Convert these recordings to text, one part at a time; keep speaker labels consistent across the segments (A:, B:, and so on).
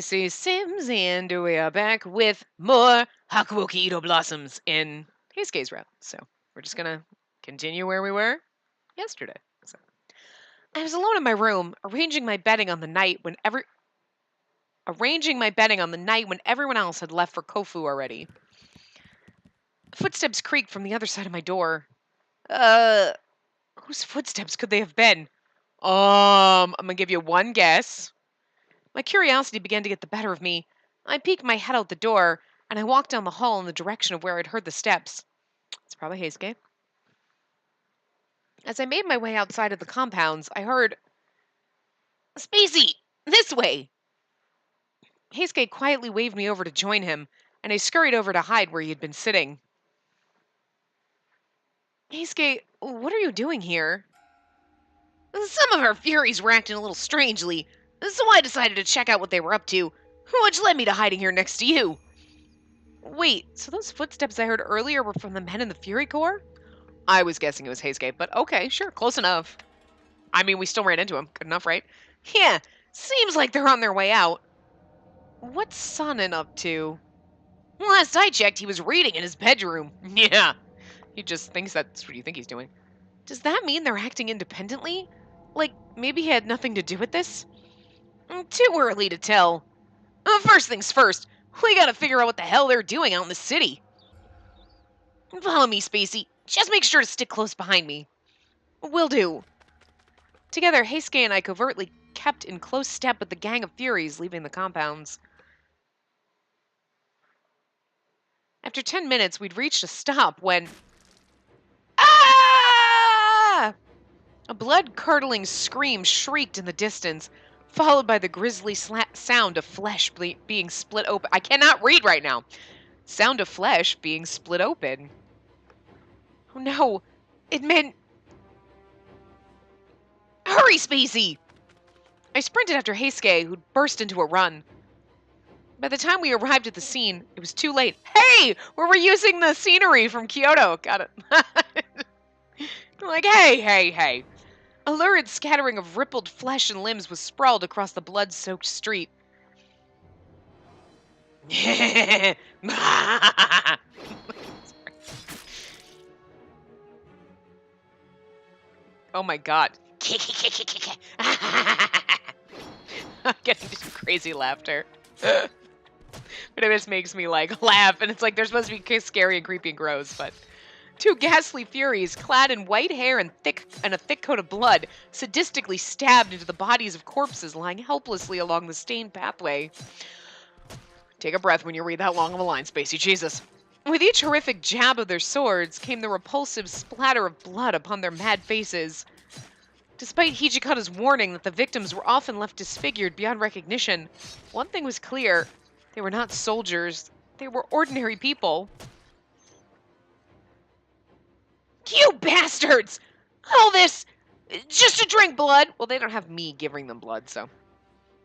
A: Spacey Sims, and we are back with more Hakuoki Blossoms in Heisuke's route. So we're just gonna continue where we were yesterday. So I was alone in my room, arranging my bedding on the night when everyone else had left for Kofu already. Footsteps creaked from the other side of my door. Whose footsteps could they have been? I'm gonna give you one guess. My curiosity began to get the better of me. I peeked my head out the door, and I walked down the hall in the direction of where I'd heard the steps. It's probably Heisuke. As I made my way outside of the compounds, I heard, "Spacey! This way!" Heisuke quietly waved me over to join him, and I scurried over to hide where he had been sitting. "Heisuke, what are you doing here?" "Some of our Furies were acting a little strangely, so I decided to check out what they were up to, which led me to hiding here next to you." Wait, so those footsteps I heard earlier were from the men in the Fury Corps? I was guessing it was Heisuke, but okay, sure, close enough. I mean, we still ran into him. Good enough, right? Yeah, seems like they're on their way out. What's Sonnen up to? Last I checked, he was reading in his bedroom. Yeah, he just thinks that's what you think he's doing. Does that mean they're acting independently? Like, maybe he had nothing to do with this? Too early to tell. First things first, we gotta figure out what the hell they're doing out in the city. Follow me, Spacey. Just make sure to stick close behind me. Will do. Together, Heisuke and I covertly kept in close step with the gang of Furies leaving the compounds. After 10 minutes, we'd reached a stop when... Ah! A blood-curdling scream shrieked in the distance, followed by the grisly sound of flesh being split open. I cannot read right now. Sound of flesh being split open. Oh no, it meant... Hurry, Spacey! I sprinted after Heisuke, who'd burst into a run. By the time we arrived at the scene, it was too late. Hey, we're reusing the scenery from Kyoto. Got it. Like, hey. A lurid scattering of rippled flesh and limbs was sprawled across the blood-soaked street. Oh my god. I'm getting crazy laughter. But it just makes me like laugh, and it's like they're supposed to be scary and creepy and gross, but two ghastly Furies, clad in white hair and a thick coat of blood, sadistically stabbed into the bodies of corpses lying helplessly along the stained pathway. Take a breath when you read that long of a line, Spacey. Jesus. With each horrific jab of their swords came the repulsive splatter of blood upon their mad faces. Despite Hijikata's warning that the victims were often left disfigured beyond recognition, one thing was clear. They were not soldiers. They were ordinary people. You bastards! All this just to drink blood? Well, they don't have me giving them blood, so.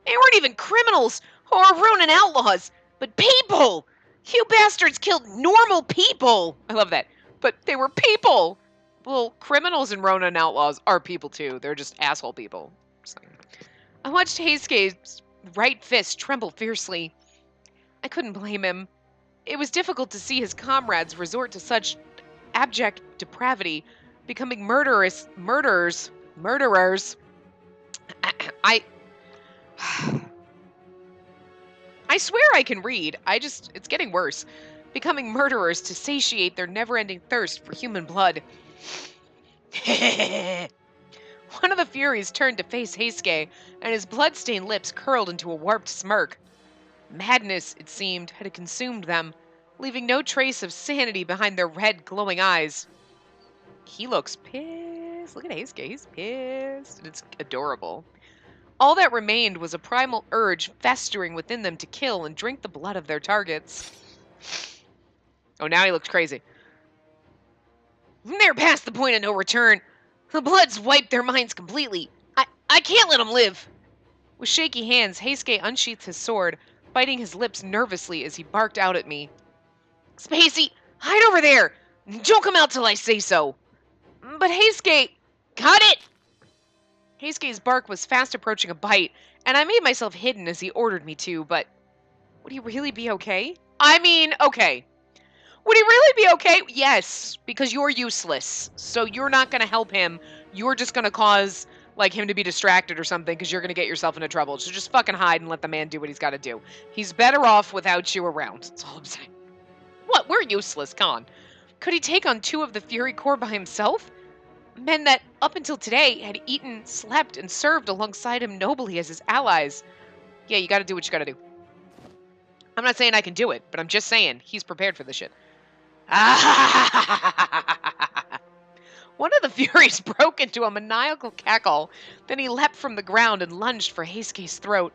A: They weren't even criminals or Ronin outlaws, but people! You bastards killed normal people! I love that. But they were people! Well, criminals and Ronin outlaws are people too. They're just asshole people. So. I watched Heisuke's right fist tremble fiercely. I couldn't blame him. It was difficult to see his comrades resort to such abject depravity, becoming murderers. I swear I can read. It's getting worse. Becoming murderers to satiate their never-ending thirst for human blood. One of the Furies turned to face Heisuke, and his blood-stained lips curled into a warped smirk. Madness, it seemed, had consumed them, leaving no trace of sanity behind their red, glowing eyes. He looks pissed. Look at Heisuke. He's pissed. And it's adorable. All that remained was a primal urge festering within them to kill and drink the blood of their targets. Oh, now he looks crazy. They're past the point of no return. The blood's wiped their minds completely. I can't let them live. With shaky hands, Heisuke unsheathed his sword, biting his lips nervously as he barked out at me. Spacey, hide over there! Don't come out till I say so! But Heisuke, got it! Heisuke's bark was fast approaching a bite, and I made myself hidden as he ordered me to, but would he really be okay? I mean, okay. Would he really be okay? Yes, because you're useless. So you're not going to help him. You're just going to cause like him to be distracted or something because you're going to get yourself into trouble. So just fucking hide and let the man do what he's got to do. He's better off without you around. That's all I'm saying. What? We're useless. Come on. Could he take on 2 of the Fury Corps by himself? Men that, up until today, had eaten, slept, and served alongside him nobly as his allies. Yeah, you gotta do what you gotta do. I'm not saying I can do it, but I'm just saying he's prepared for this shit. One of the Furies broke into a maniacal cackle. Then he leapt from the ground and lunged for Heisuke's throat.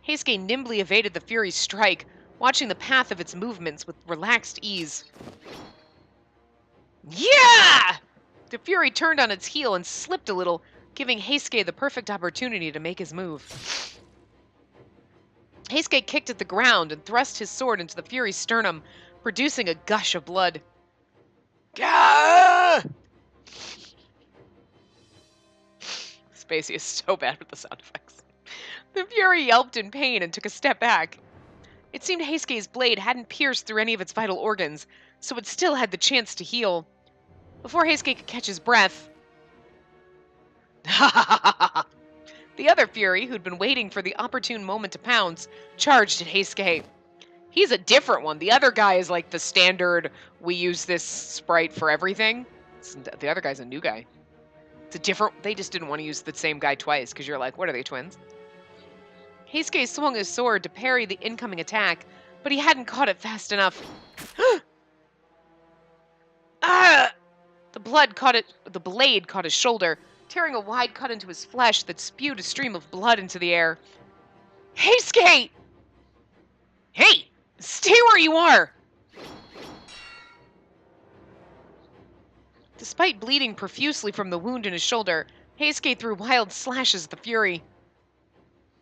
A: Heisuke nimbly evaded the Fury's strike, watching the path of its movements with relaxed ease. Yeah! The Fury turned on its heel and slipped a little, giving Heisuke the perfect opportunity to make his move. Heisuke kicked at the ground and thrust his sword into the Fury's sternum, producing a gush of blood. Gah! Spacey is so bad with the sound effects. The Fury yelped in pain and took a step back. It seemed Heisuke's blade hadn't pierced through any of its vital organs, so it still had the chance to heal. Before Heisuke could catch his breath, the other Fury, who'd been waiting for the opportune moment to pounce, charged at Heisuke. He's a different one. The other guy is like the standard, we use this sprite for everything. The other guy's a new guy. It's a different, they just didn't want to use the same guy twice, because you're like, what are they, twins? Heisuke swung his sword to parry the incoming attack, but he hadn't caught it fast enough. Ah! The blade caught his shoulder, tearing a wide cut into his flesh that spewed a stream of blood into the air. Heisuke! Hey! Stay where you are! Despite bleeding profusely from the wound in his shoulder, Heisuke threw wild slashes at the Fury.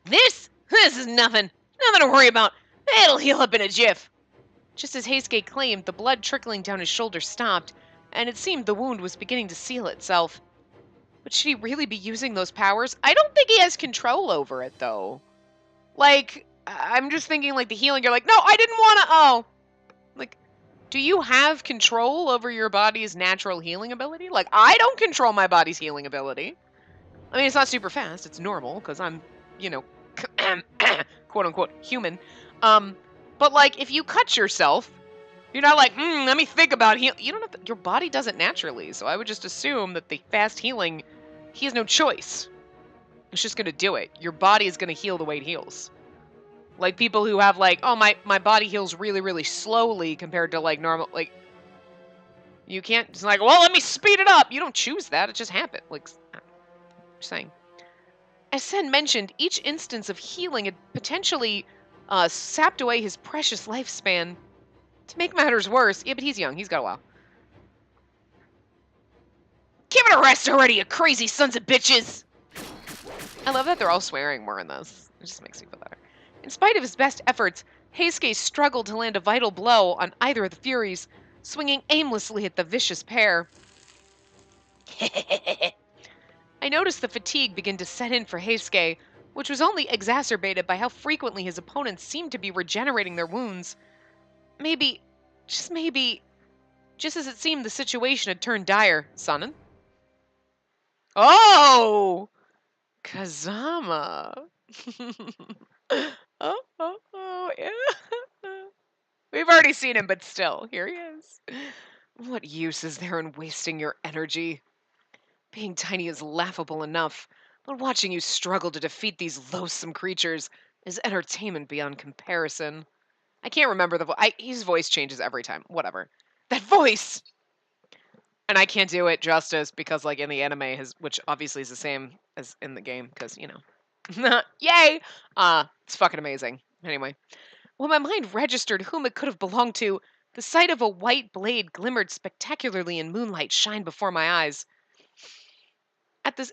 A: This is nothing. Nothing to worry about. It'll heal up in a jiff. Just as Heisuke claimed, the blood trickling down his shoulder stopped, and it seemed the wound was beginning to seal itself. But should he really be using those powers? I don't think he has control over it, though. Like, I'm just thinking, like, the healing, you're like, no, I didn't want to, oh. Like, do you have control over your body's natural healing ability? Like, I don't control my body's healing ability. I mean, it's not super fast. It's normal, because I'm, you know, quote-unquote human. But, like, if you cut yourself, you're not like, let me think about heal. You don't have to, your body does it naturally, so I would just assume that the fast healing, he has no choice. It's just going to do it. Your body is going to heal the way it heals. Like, people who have, like, oh, my body heals really, really slowly compared to, like, normal, like, you can't, it's like, well, let me speed it up. You don't choose that. It just happened. Like, I'm just saying. As Sen mentioned, each instance of healing had potentially sapped away his precious lifespan. To make matters worse, yeah, but he's young. He's got a while. Give it a rest already, you crazy sons of bitches! I love that they're all swearing more in this. It just makes me feel better. In spite of his best efforts, Heisuke struggled to land a vital blow on either of the Furies, swinging aimlessly at the vicious pair. I noticed the fatigue begin to set in for Heisuke, which was only exacerbated by how frequently his opponents seemed to be regenerating their wounds. Maybe, just as it seemed the situation had turned dire, Sonnen. Oh! Kazama. oh, yeah. We've already seen him, but still, here he is. What use is there in wasting your energy? Being tiny is laughable enough, but watching you struggle to defeat these loathsome creatures is entertainment beyond comparison. I can't remember the voice. His voice changes every time. Whatever. That voice! And I can't do it justice because, like, in the anime, which obviously is the same as in the game, because, you know. Yay! It's fucking amazing. Anyway. When my mind registered whom it could have belonged to, the sight of a white blade glimmered spectacularly in moonlight shined before my eyes.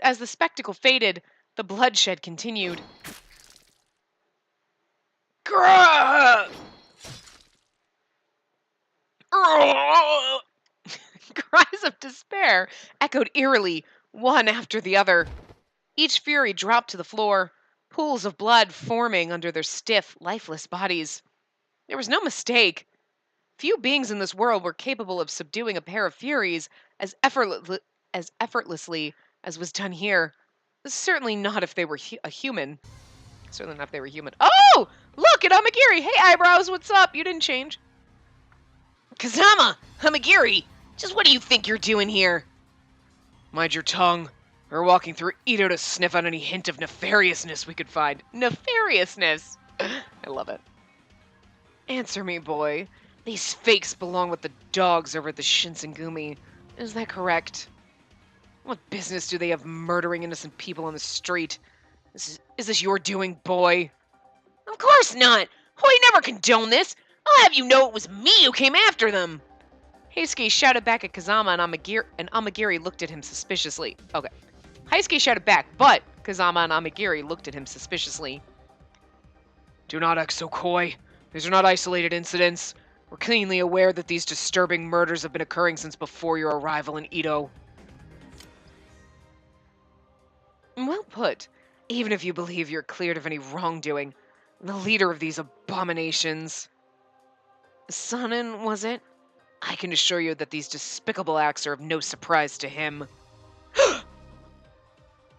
A: As the spectacle faded, the bloodshed continued. Grrrr! Cries of despair echoed eerily, one after the other. Each fury dropped to the floor, pools of blood forming under their stiff, lifeless bodies. There was no mistake. Few beings in this world were capable of subduing a pair of furies as effortlessly as was done here. Certainly not if they were a human. Certainly not if they were human. Oh! Look at Amagiri! Hey, eyebrows, what's up? You didn't change. Kazama! Amagiri! Just what do you think you're doing here? Mind your tongue. We're walking through Edo to sniff out any hint of nefariousness we could find. Nefariousness! I love it. Answer me, boy. These fakes belong with the dogs over at the Shinsengumi. Is that correct? What business do they have murdering innocent people on the street? Is this your doing, boy? Of course not! We never condone this! I'll have you know it was me who came after them! Heisuke shouted back at Kazama, and Amagiri looked at him suspiciously. Okay. Heisuke shouted back, but Kazama and Amagiri looked at him suspiciously. Do not act so coy. These are not isolated incidents. We're keenly aware that these disturbing murders have been occurring since before your arrival in Edo. Well put. Even if you believe you're cleared of any wrongdoing, the leader of these abominations... Sanin, was it? I can assure you that these despicable acts are of no surprise to him.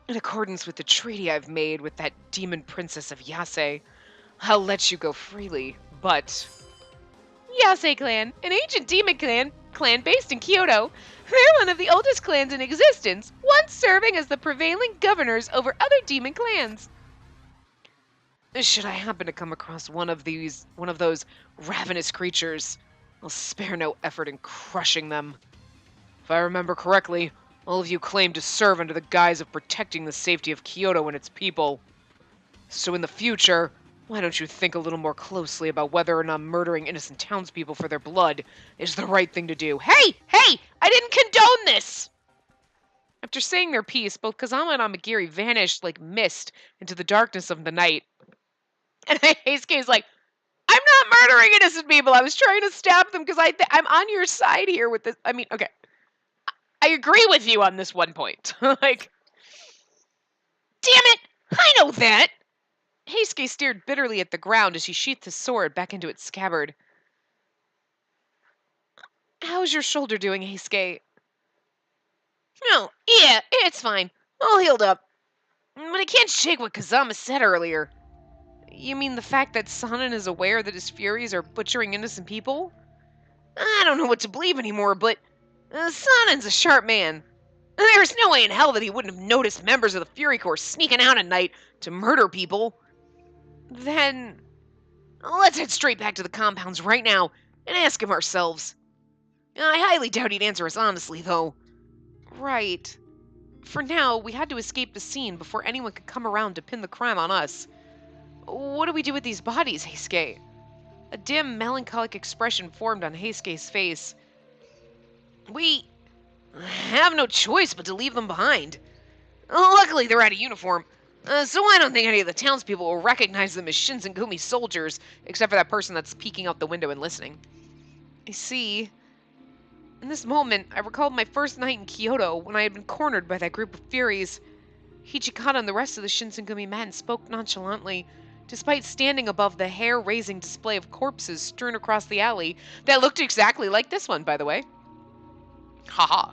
A: In accordance with the treaty I've made with that demon princess of Yase, I'll let you go freely, but... Yase clan, an ancient demon clan based in Kyoto. They're one of the oldest clans in existence, once serving as the prevailing governors over other demon clans. Should I happen to come across one of those ravenous creatures, I'll spare no effort in crushing them. If I remember correctly, all of you claim to serve under the guise of protecting the safety of Kyoto and its people. So in the future, why don't you think a little more closely about whether or not murdering innocent townspeople for their blood is the right thing to do? Hey! Hey! I didn't condone this! After saying their piece, both Kazama and Amagiri vanished like mist into the darkness of the night. And Heisuke is like, I'm not murdering innocent people. I was trying to stab them because I'm on your side here with this. I mean, okay. I agree with you on this one point. Like, damn it! I know that! Heisuke stared bitterly at the ground as he sheathed his sword back into its scabbard. How's your shoulder doing, Heisuke? Oh, yeah, it's fine. All healed up. But I can't shake what Kazama said earlier. You mean the fact that Sanin is aware that his furies are butchering innocent people? I don't know what to believe anymore, but Sanin's a sharp man. There's no way in hell that he wouldn't have noticed members of the Fury Corps sneaking out at night to murder people. Then, let's head straight back to the compounds right now and ask him ourselves. I highly doubt he'd answer us honestly, though. Right. For now, we had to escape the scene before anyone could come around to pin the crime on us. What do we do with these bodies, Heisuke? A dim, melancholic expression formed on Heisuke's face. We have no choice but to leave them behind. Luckily, they're out of uniform, so I don't think any of the townspeople will recognize them as Shinsengumi soldiers, except for that person that's peeking out the window and listening. I see. In this moment, I recalled my first night in Kyoto when I had been cornered by that group of Furies. Hichikata and the rest of the Shinsengumi men spoke nonchalantly, despite standing above the hair-raising display of corpses strewn across the alley that looked exactly like this one, by the way. Haha.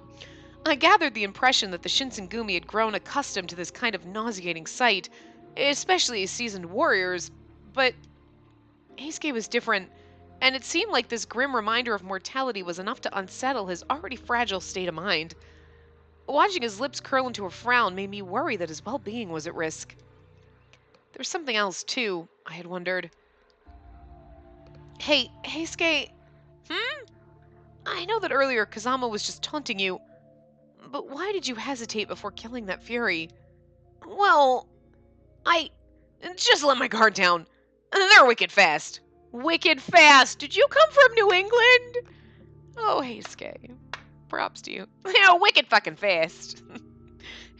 A: I gathered the impression that the Shinsengumi had grown accustomed to this kind of nauseating sight, especially as seasoned warriors, but Heisuke was different, and it seemed like this grim reminder of mortality was enough to unsettle his already fragile state of mind. Watching his lips curl into a frown made me worry that his well-being was at risk. There was something else, too, I had wondered. Hey, Heisuke... I know that earlier Kazama was just taunting you, but why did you hesitate before killing that Fury? Well, I just let my guard down. They're wicked fast. Wicked fast! Did you come from New England? Oh, Heisuke. Props to you. Yeah, wicked fucking fast.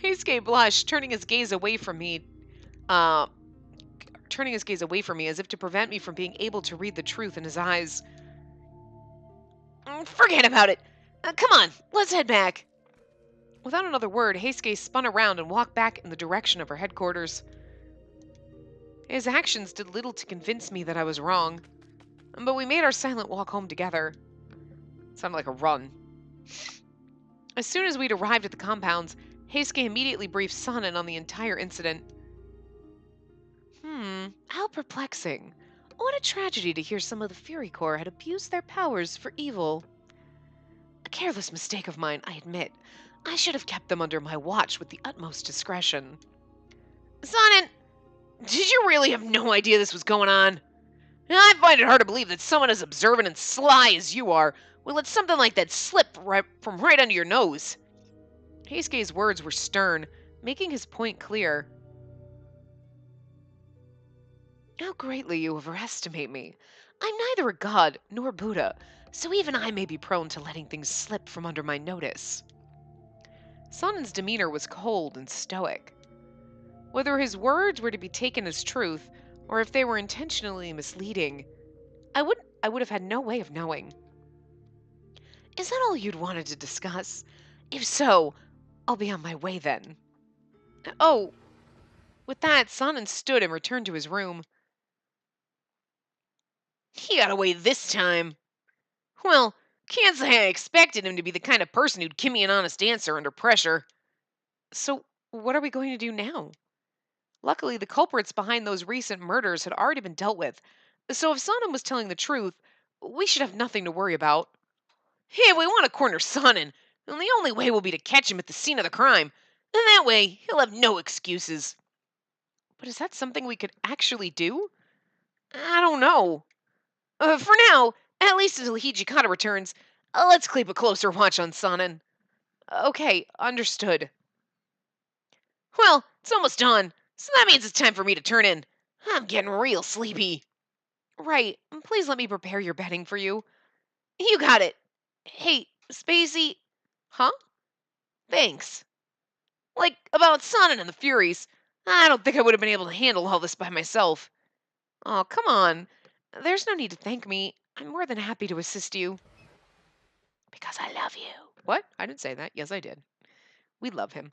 A: Heisuke blushed, turning his gaze away from me as if to prevent me from being able to read the truth in his eyes. Forget about it. Come on, let's head back. Without another word, Heisuke spun around and walked back in the direction of her headquarters. His actions did little to convince me that I was wrong, but we made our silent walk home together. It sounded like a run. As soon as we'd arrived at the compounds, Heisuke immediately briefed Sanin on the entire incident. How perplexing. What a tragedy to hear some of the Fury Corps had abused their powers for evil. A careless mistake of mine, I admit. I should have kept them under my watch with the utmost discretion. Sanin, did you really have no idea this was going on? I find it hard to believe that someone as observant and sly as you are would let something like that slip from right under your nose. Heisuke's words were stern, making his point clear. How greatly you overestimate me. I'm neither a god nor Buddha, so even I may be prone to letting things slip from under my notice. Sanin's demeanor was cold and stoic. Whether his words were to be taken as truth, or if they were intentionally misleading, I would have had no way of knowing. Is that all you'd wanted to discuss? If so, I'll be on my way then. Oh, with that, Sanin stood and returned to his room. He got away this time. Well, can't say I expected him to be the kind of person who'd give me an honest answer under pressure. So, what are we going to do now? Luckily, the culprits behind those recent murders had already been dealt with, so if Sanin was telling the truth, we should have nothing to worry about. Hey, we want to corner Sanin, and the only way will be to catch him at the scene of the crime, and that way he'll have no excuses. But is that something we could actually do? I don't know. For now, at least until Hijikata returns, let's keep a closer watch on Sanin. Okay, understood. Well, it's almost dawn, so that means it's time for me to turn in. I'm getting real sleepy. Right, please let me prepare your bedding for you. You got it. Hey, Spacey. Huh? Thanks. Like, about Sanin and the Furies. I don't think I would have been able to handle all this by myself. Oh, come on. There's no need to thank me. I'm more than happy to assist you. Because I love you. What? I didn't say that. Yes, I did. We love him.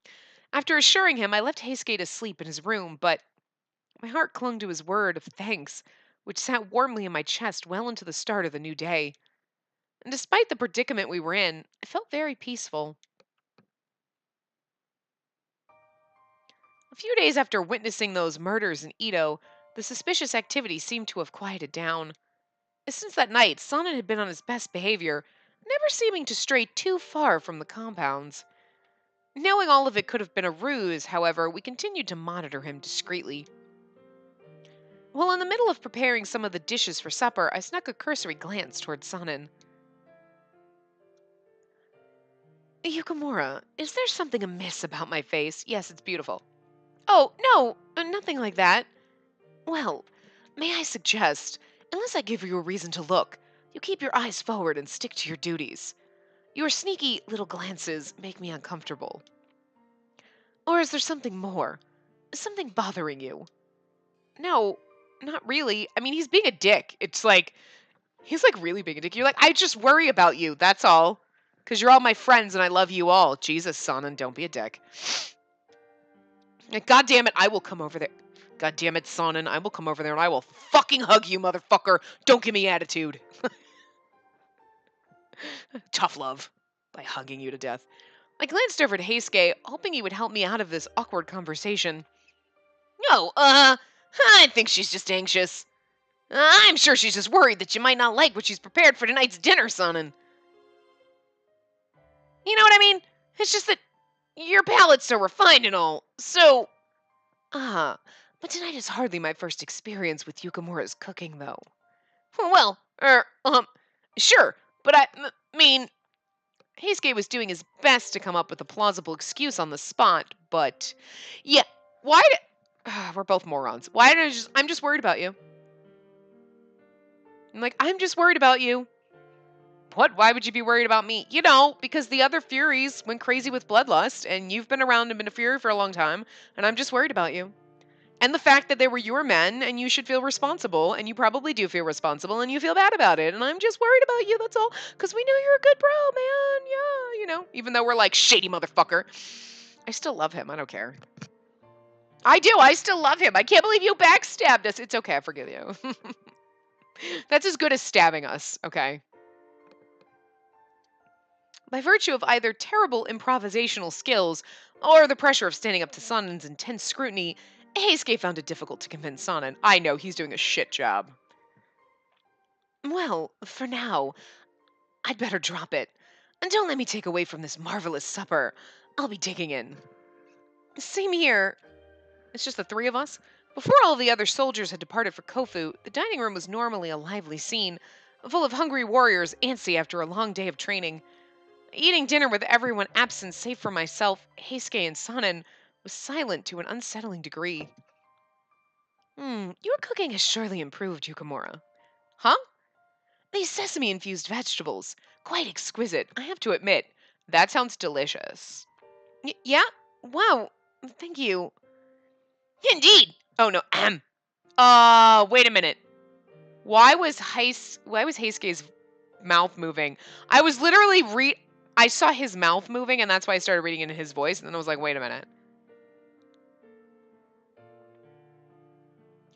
A: After assuring him, I left Heisuke to sleep in his room, but my heart clung to his word of thanks, which sat warmly in my chest well into the start of the new day. And despite the predicament we were in, I felt very peaceful. A few days after witnessing those murders in Ito, the suspicious activity seemed to have quieted down. Since that night, Sanin had been on his best behavior, never seeming to stray too far from the compounds. Knowing all of it could have been a ruse, however, we continued to monitor him discreetly. While in the middle of preparing some of the dishes for supper, I snuck a cursory glance toward Sanin. Yukimura, is there something amiss about my face? Yes, it's beautiful. Oh, no, nothing like that. Well, may I suggest, unless I give you a reason to look, you keep your eyes forward and stick to your duties. Your sneaky little glances make me uncomfortable. Or is there something more? Something bothering you? No, not really. I mean, he's being a dick. He's like really being a dick. You're like, I just worry about you. That's all. Because you're all my friends and I love you all. Jesus, son, and don't be a dick. God damn it, I will come over there. God damn it, son, and I will come over there and I will fucking hug you, motherfucker. Don't give me attitude. Tough love. By hugging you to death. I glanced over to Heisuke, hoping he would help me out of this awkward conversation. No, I think she's just anxious. I'm sure she's just worried that you might not like what she's prepared for tonight's dinner, son, and... You know what I mean? It's just that your palate's so refined and all, so... but tonight is hardly my first experience with Yukimura's cooking, though. Well, sure, but I mean... Heisuke was doing his best to come up with a plausible excuse on the spot, but... Yeah, why did... we're both morons. Why did I'm just worried about you. I'm just worried about you. What? Why would you be worried about me? You know, because the other Furies went crazy with bloodlust, and you've been around and been a Fury for a long time, and I'm just worried about you. And the fact that they were your men and you should feel responsible, and you probably do feel responsible, and you feel bad about it. And I'm just worried about you, that's all. Because we know you're a good bro, man. Yeah, even though we're like, shady motherfucker. I still love him. I don't care. I do. I still love him. I can't believe you backstabbed us. It's okay. I forgive you. That's as good as stabbing us, okay? By virtue of either terrible improvisational skills or the pressure of standing up to Sonen's intense scrutiny, Heisuke found it difficult to convince Sonen. I know, he's doing a shit job. Well, for now, I'd better drop it. And don't let me take away from this marvelous supper. I'll be digging in. Same here. It's just the three of us. Before all the other soldiers had departed for Kofu, the dining room was normally a lively scene, full of hungry warriors antsy after a long day of training. Eating dinner with everyone absent save for myself, Heisuke, and Sonen was silent to an unsettling degree. Your cooking has surely improved, Yukamura. Huh? These sesame-infused vegetables. Quite exquisite, I have to admit. That sounds delicious. Yeah? Wow. Thank you. Indeed. Oh, no. Wait a minute. Why was Heisuke's mouth moving? I was literally I saw his mouth moving, and that's why I started reading in his voice, and then I was like, wait a minute.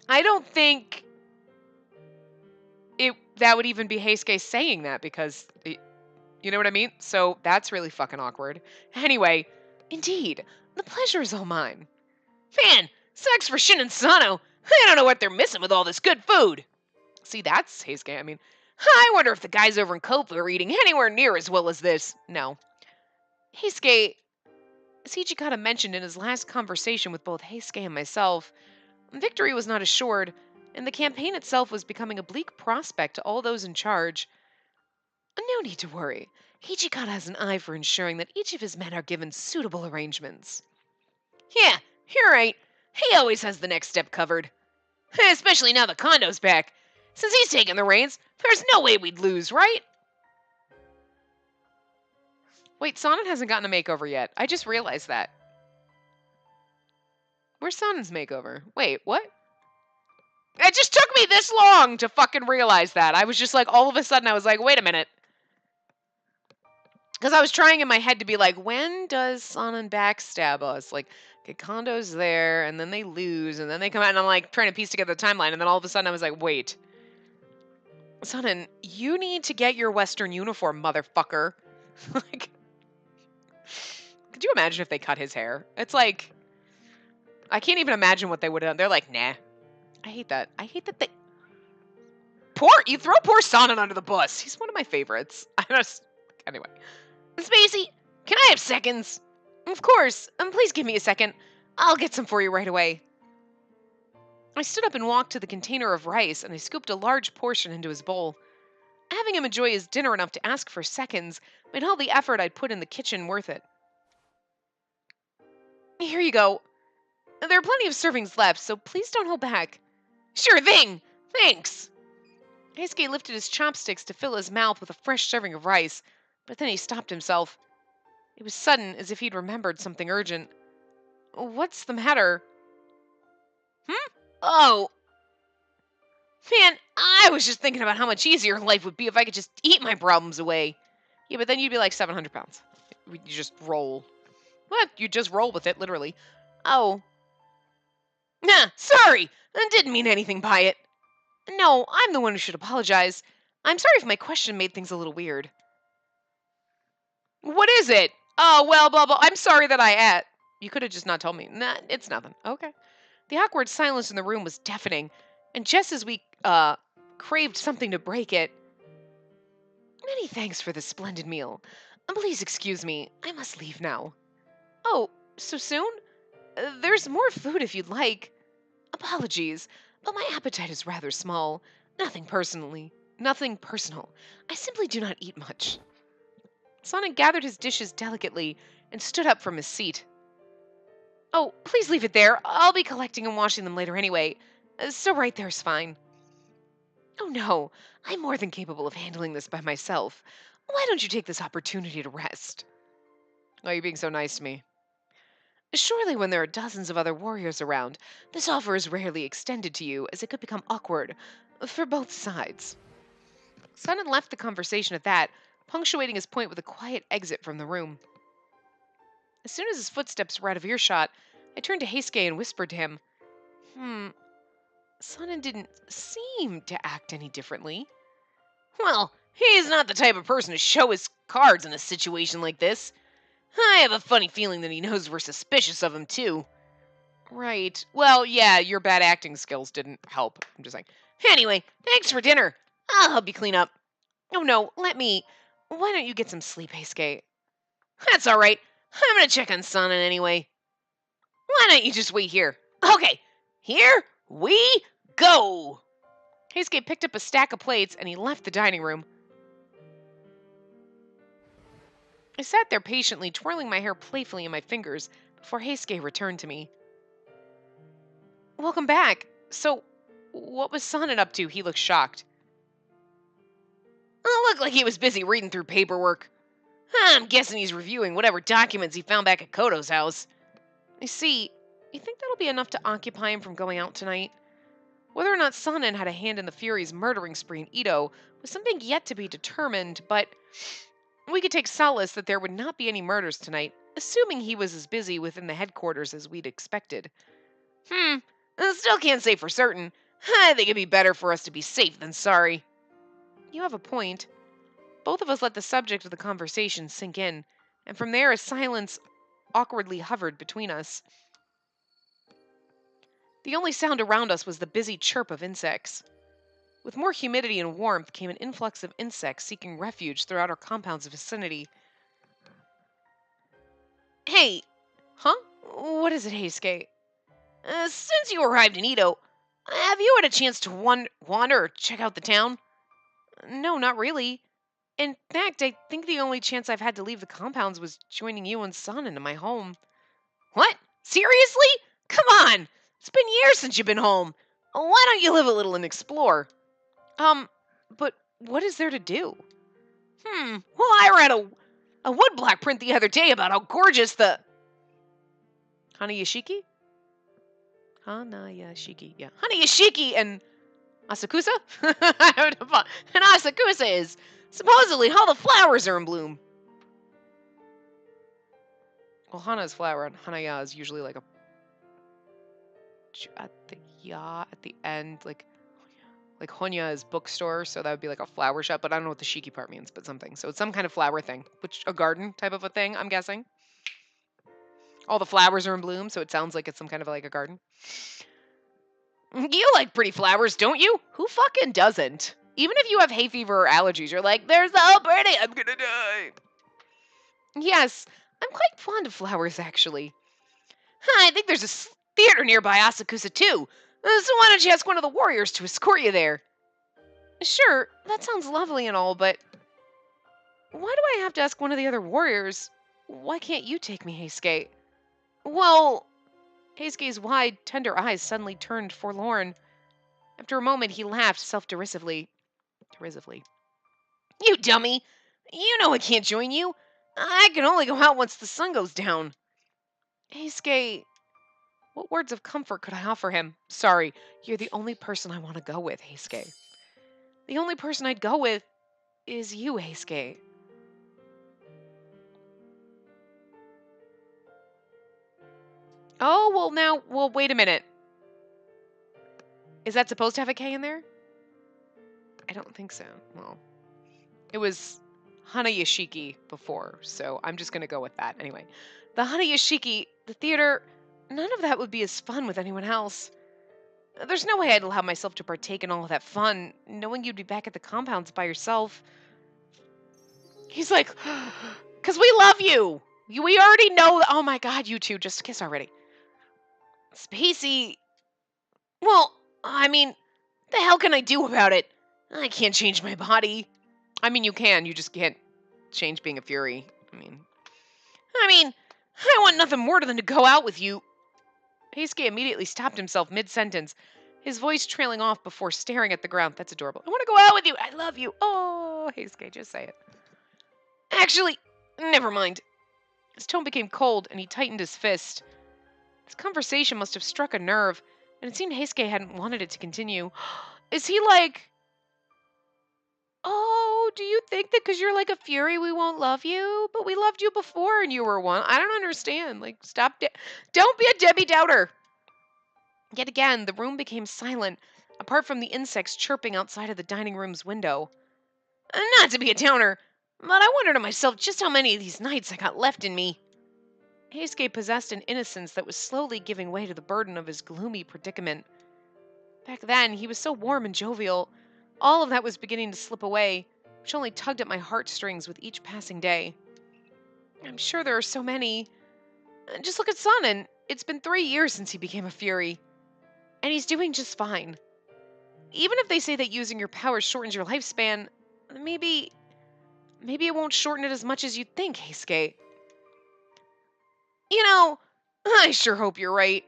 A: I don't think that would even be Heisuke saying that, because you know what I mean? So that's really fucking awkward. Anyway, indeed, the pleasure is all mine. Man, sucks for Shin and Sano. I don't know what they're missing with all this good food. See, that's Heisuke. I mean, I wonder if the guys over in Kofu are eating anywhere near as well as this. No. Heisuke, as Hichikata mentioned in his last conversation with both Heisuke and myself, victory was not assured, and the campaign itself was becoming a bleak prospect to all those in charge. No need to worry. Hichikata has an eye for ensuring that each of his men are given suitable arrangements. Yeah, you're right. He always has the next step covered. Especially now that Kondo's back. Since he's taking the reins, there's no way we'd lose, right? Wait, Sonnen hasn't gotten a makeover yet. I just realized that. Where's Sonnen's makeover? Wait, what? It just took me this long to fucking realize that. I was just like, all of a sudden, I was like, wait a minute. Because I was trying in my head to be like, when does Sonnen backstab us? Like, okay, Kondo's there, and then they lose, and then they come out, and I'm like trying to piece together the timeline, and then all of a sudden I was like, wait. Sonnen, you need to get your Western uniform, motherfucker. Like, could you imagine if they cut his hair? It's like, I can't even imagine what they would have done. They're like, nah. I hate that. I hate that they... You throw poor Sonnen under the bus. He's one of my favorites. Anyway. Spacey, can I have seconds? Of course. Please give me a second. I'll get some for you right away. I stood up and walked to the container of rice, and I scooped a large portion into his bowl. Having him enjoy his dinner enough to ask for seconds made all the effort I'd put in the kitchen worth it. Here you go. There are plenty of servings left, so please don't hold back. Sure thing! Thanks! Heisuke lifted his chopsticks to fill his mouth with a fresh serving of rice, but then he stopped himself. It was sudden, as if he'd remembered something urgent. What's the matter? Oh. Man, I was just thinking about how much easier life would be if I could just eat my problems away. Yeah, but then you'd be like 700 pounds. You just roll. What? You just roll with it, literally. Oh. Nah, sorry! I didn't mean anything by it. No, I'm the one who should apologize. I'm sorry if my question made things a little weird. What is it? Oh, well, blah, blah. I'm sorry that I ate. You could have just not told me. Nah, it's nothing. Okay. The awkward silence in the room was deafening, and just as we, craved something to break it... Many thanks for this splendid meal. Please excuse me. I must leave now. Oh, so soon? There's more food if you'd like. Apologies, but my appetite is rather small. Nothing personal. I simply do not eat much. Sonic gathered his dishes delicately and stood up from his seat. Oh, please leave it there. I'll be collecting and washing them later anyway. So right there's fine. Oh no, I'm more than capable of handling this by myself. Why don't you take this opportunity to rest? Oh, you're being so nice to me. Surely when there are dozens of other warriors around, this offer is rarely extended to you, as it could become awkward for both sides. Sun had left the conversation at that, punctuating his point with a quiet exit from the room. As soon as his footsteps were out of earshot, I turned to Heisuke and whispered to him, Sonnen didn't seem to act any differently. Well, he's not the type of person to show his cards in a situation like this. I have a funny feeling that he knows we're suspicious of him, too. Right. Well, yeah, your bad acting skills didn't help. I'm just saying. Anyway, thanks for dinner. I'll help you clean up. Oh, no, let me. Why don't you get some sleep, Heisuke? That's all right. I'm going to check on Sonnen anyway. Why don't you just wait here? Okay, here we go. Heisuke picked up a stack of plates and he left the dining room. I sat there patiently, twirling my hair playfully in my fingers before Heisuke returned to me. Welcome back. So, what was Sonnen up to? He looked shocked. Oh, looked like he was busy reading through paperwork. I'm guessing he's reviewing whatever documents he found back at Koto's house. I see. You think that'll be enough to occupy him from going out tonight? Whether or not Sonnen had a hand in the Furies' murdering spree in Ito was something yet to be determined, but we could take solace that there would not be any murders tonight, assuming he was as busy within the headquarters as we'd expected. I still can't say for certain. I think it'd be better for us to be safe than sorry. You have a point. Both of us let the subject of the conversation sink in, and from there a silence awkwardly hovered between us. The only sound around us was the busy chirp of insects. With more humidity and warmth came an influx of insects seeking refuge throughout our compound's vicinity. Hey! Huh? What is it, Heisuke? Since you arrived in Ito, have you had a chance to wander or check out the town? No, not really. In fact, I think the only chance I've had to leave the compounds was joining you and Son into my home. What? Seriously? Come on! It's been years since you've been home. Why don't you live a little and explore? But what is there to do? Well, I read a woodblock print the other day about how gorgeous the... Hanayashiki? Hanayashiki, yeah. Hanayashiki and Asakusa? And Asakusa is supposedly all the flowers are in bloom. Well, Hana is flower, and Hanaya is usually like a at the end, like Honya is bookstore, so that would be like a flower shop. But I don't know what the shiki part means, but something. So it's some kind of flower thing, which a garden type of a thing, I'm guessing. All the flowers are in bloom, so it sounds like it's some kind of like a garden. You like pretty flowers, don't you? Who fucking doesn't? Even if you have hay fever or allergies, you're like, they're so pretty, I'm gonna die. Yes, I'm quite fond of flowers, actually. I think there's a theater nearby Asakusa, too. So why don't you ask one of the warriors to escort you there? Sure, that sounds lovely and all, but why do I have to ask one of the other warriors? Why can't you take me, Heisuke? Well, Heisuke's wide, tender eyes suddenly turned forlorn. After a moment, he laughed self-derisively. You dummy! You know I can't join you. I can only go out once the sun goes down. Heisuke, what words of comfort could I offer him? Sorry, you're the only person I want to go with, Heisuke. The only person I'd go with is you, Heisuke. Oh, well, wait a minute. Is that supposed to have a K in there? I don't think so. Well, it was Hanayashiki before, so I'm just going to go with that. Anyway, the Hanayashiki, the theater, none of that would be as fun with anyone else. There's no way I'd allow myself to partake in all of that fun, knowing you'd be back at the compounds by yourself. He's like, because we love you. We already know. Oh my God, you two, just kiss already. Spacey. Well, I mean, the hell can I do about it? I can't change my body. I mean, you can. You just can't change being a Fury. I mean, I want nothing more than to go out with you. Heisuke immediately stopped himself mid-sentence, his voice trailing off before staring at the ground. That's adorable. I want to go out with you. I love you. Oh, Heisuke, just say it. Actually, never mind. His tone became cold, and he tightened his fist. This conversation must have struck a nerve, and it seemed Heisuke hadn't wanted it to continue. Is he like, oh, do you think that because you're like a fury we won't love you? But we loved you before and you were one. I don't understand. Like, stop. Don't be a Debbie Downer. Yet again, the room became silent, apart from the insects chirping outside of the dining room's window. Not to be a downer, but I wonder to myself just how many of these nights I got left in me. Heisuke possessed an innocence that was slowly giving way to the burden of his gloomy predicament. Back then, he was so warm and jovial. All of that was beginning to slip away, which only tugged at my heartstrings with each passing day. I'm sure there are so many. Just look at Sonnen. It's been 3 years since he became a fury. And he's doing just fine. Even if they say that using your powers shortens your lifespan, maybe it won't shorten it as much as you'd think, Heisuke. You know, I sure hope you're right.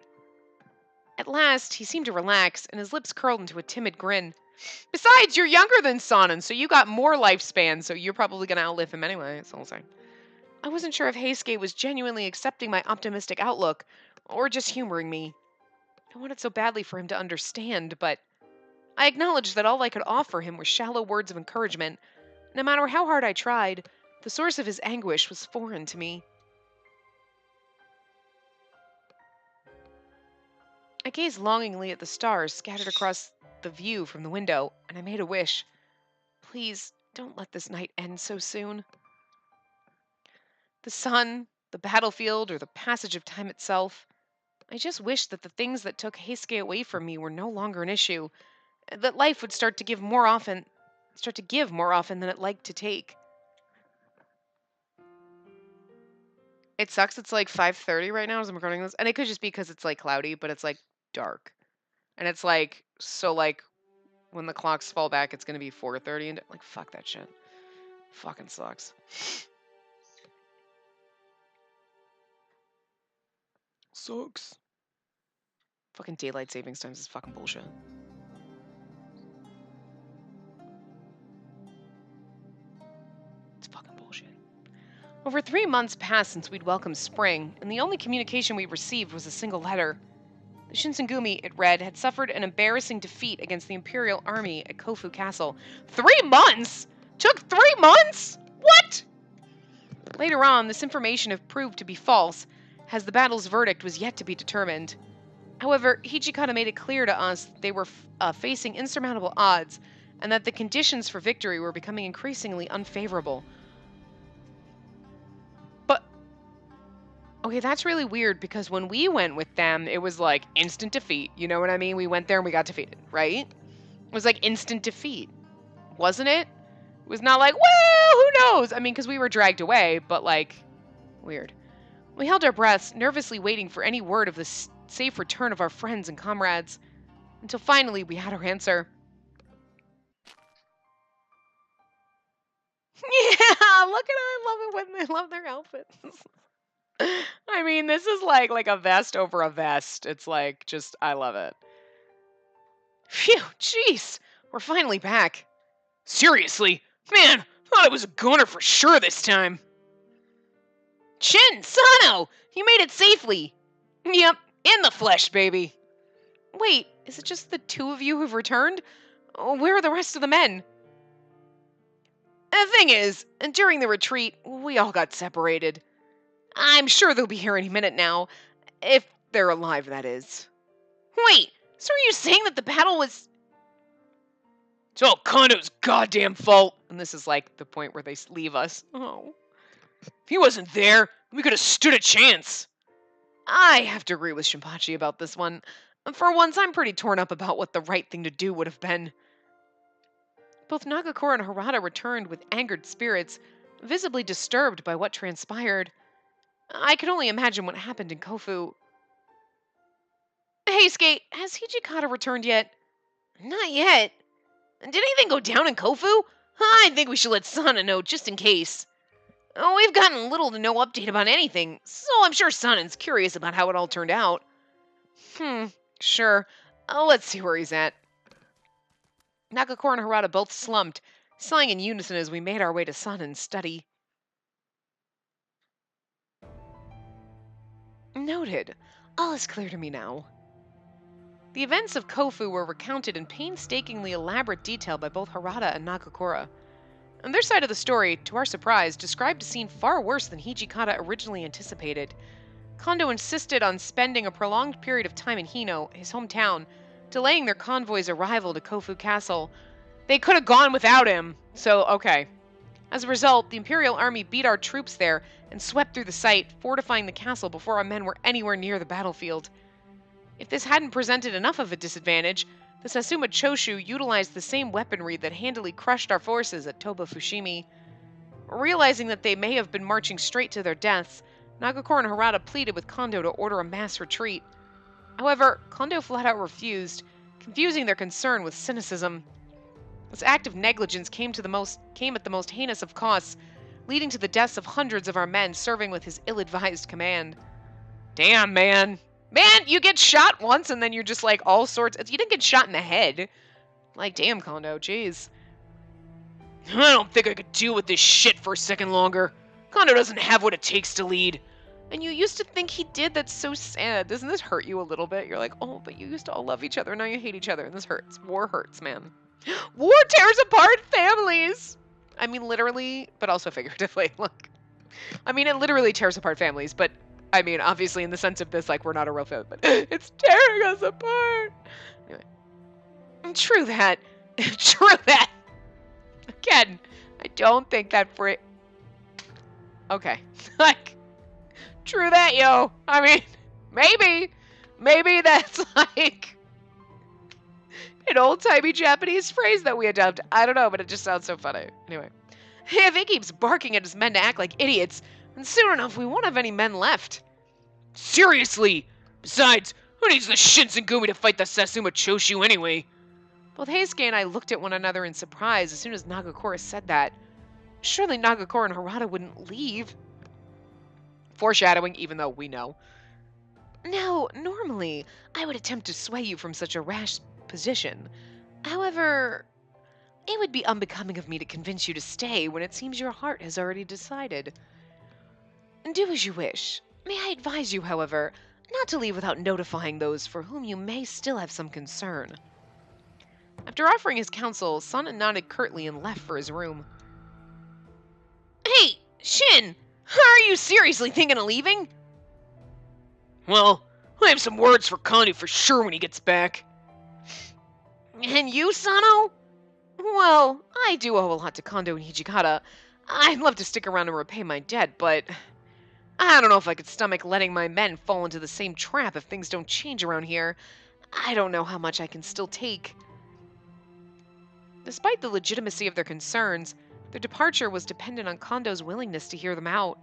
A: At last, he seemed to relax, and his lips curled into a timid grin. Besides, you're younger than Sonnen, so you got more lifespan, so you're probably going to outlive him anyway, that's all I'm saying. I wasn't sure if Heisuke was genuinely accepting my optimistic outlook, or just humoring me. I wanted so badly for him to understand, but I acknowledged that all I could offer him were shallow words of encouragement. No matter how hard I tried, the source of his anguish was foreign to me. I gazed longingly at the stars scattered across the view from the window, and I made a wish. Please, don't let this night end so soon. The sun, the battlefield, or the passage of time itself. I just wished that the things that took Heisuke away from me were no longer an issue, that life would start to give more often than it liked to take. It sucks it's like 5:30 right now as I'm recording this, and it could just be because it's like cloudy, but it's like dark. And it's like, so like when the clocks fall back, it's gonna be 4:30 and like fuck that shit. Fucking sucks. Sucks. Fucking daylight savings times is fucking bullshit. It's fucking bullshit. Over 3 months passed since we'd welcomed spring, and the only communication we received was a single letter. The Shinsengumi, it read, had suffered an embarrassing defeat against the Imperial Army at Kofu Castle. 3 months? Took 3 months? What? Later on, this information had proved to be false, as the battle's verdict was yet to be determined. However, Hijikata made it clear to us they were facing insurmountable odds, and that the conditions for victory were becoming increasingly unfavorable. But, okay, that's really weird, because when we went with them, it was like instant defeat. You know what I mean? We went there and we got defeated, right? It was like instant defeat, wasn't it? It was not like, well, who knows? I mean, because we were dragged away, but like, weird. We held our breaths, nervously waiting for any word of the safe return of our friends and comrades, until finally we had our answer. Yeah, look at it. I love it when they love their outfits. I mean, this is like a vest over a vest. It's like, just, I love it. Phew, jeez, we're finally back. Seriously? Man, thought I was a goner for sure this time. Shin, Sano, you made it safely. Yep, in the flesh, baby. Wait, is it just the 2 of you who've returned? Where are the rest of the men? The thing is, during the retreat, we all got separated. I'm sure they'll be here any minute now. If they're alive, that is. Wait, so are you saying that the battle was... It's all Kando's goddamn fault. And this is like the point where they leave us. Oh. If he wasn't there, we could have stood a chance. I have to agree with Shinpachi about this one. For once, I'm pretty torn up about what the right thing to do would have been. Both Nagakura and Harada returned with angered spirits, visibly disturbed by what transpired. I can only imagine what happened in Kofu. Hey, Skate, has Hijikata returned yet? Not yet. Did anything go down in Kofu? I think we should let Sana know, just in case. We've gotten little to no update about anything, so I'm sure Sanen's curious about how it all turned out. Sure. Let's see where he's at. Nagakura and Harada both slumped, sighing in unison as we made our way to Sanen's study. Noted. All is clear to me now. The events of Kofu were recounted in painstakingly elaborate detail by both Harada and Nagakura. On their side of the story, to our surprise, described a scene far worse than Hijikata originally anticipated. Kondo insisted on spending a prolonged period of time in Hino, his hometown, delaying their convoy's arrival to Kofu Castle. They could have gone without him, so okay. As a result, the Imperial Army beat our troops there and swept through the site, fortifying the castle before our men were anywhere near the battlefield. If this hadn't presented enough of a disadvantage, the Satsuma Choshu utilized the same weaponry that handily crushed our forces at Toba Fushimi. Realizing that they may have been marching straight to their deaths, Nagakura and Harada pleaded with Kondo to order a mass retreat. However, Kondo flat out refused, confusing their concern with cynicism. This act of negligence came at the most heinous of costs, leading to the deaths of hundreds of our men serving with his ill-advised command. Damn, man. Man, you get shot once and then you're just like all sorts. You didn't get shot in the head. Like, damn, Kondo, jeez. I don't think I could deal with this shit for a second longer. Kondo doesn't have what it takes to lead. And you used to think he did. That's so sad. Doesn't this hurt you a little bit? You're like, oh, but you used to all love each other. Now you hate each other. And this hurts. War hurts, man. War tears apart families. I mean, literally, but also figuratively. Look. I mean, it literally tears apart families. But, I mean, obviously in the sense of this, like, we're not a real family. But it's tearing us apart. Anyway. True that. True that. Again, I don't think that okay. Like, true that, yo. I mean, maybe that's like an old-timey Japanese phrase that we adopt. I don't know, but it just sounds so funny. Anyway, if he keeps barking at his men to act like idiots, then soon enough we won't have any men left. Seriously! Besides, who needs the Shinsengumi to fight the Satsuma Choshu anyway? Both Heisuke and I looked at one another in surprise as soon as Nagakura said that. Surely Nagakura and Harada wouldn't leave. Foreshadowing, even though we know. Now, normally, I would attempt to sway you from such a rash position. However, it would be unbecoming of me to convince you to stay when it seems your heart has already decided. Do as you wish. May I advise you, however, not to leave without notifying those for whom you may still have some concern. After offering his counsel, Sana nodded curtly and left for his room. Hey, Shin! Are you seriously thinking of leaving? Well, I have some words for Kondo for sure when he gets back. And you, Sano? Well, I do owe a lot to Kondo and Hijikata. I'd love to stick around and repay my debt, but I don't know if I could stomach letting my men fall into the same trap if things don't change around here. I don't know how much I can still take. Despite the legitimacy of their concerns, their departure was dependent on Kondo's willingness to hear them out.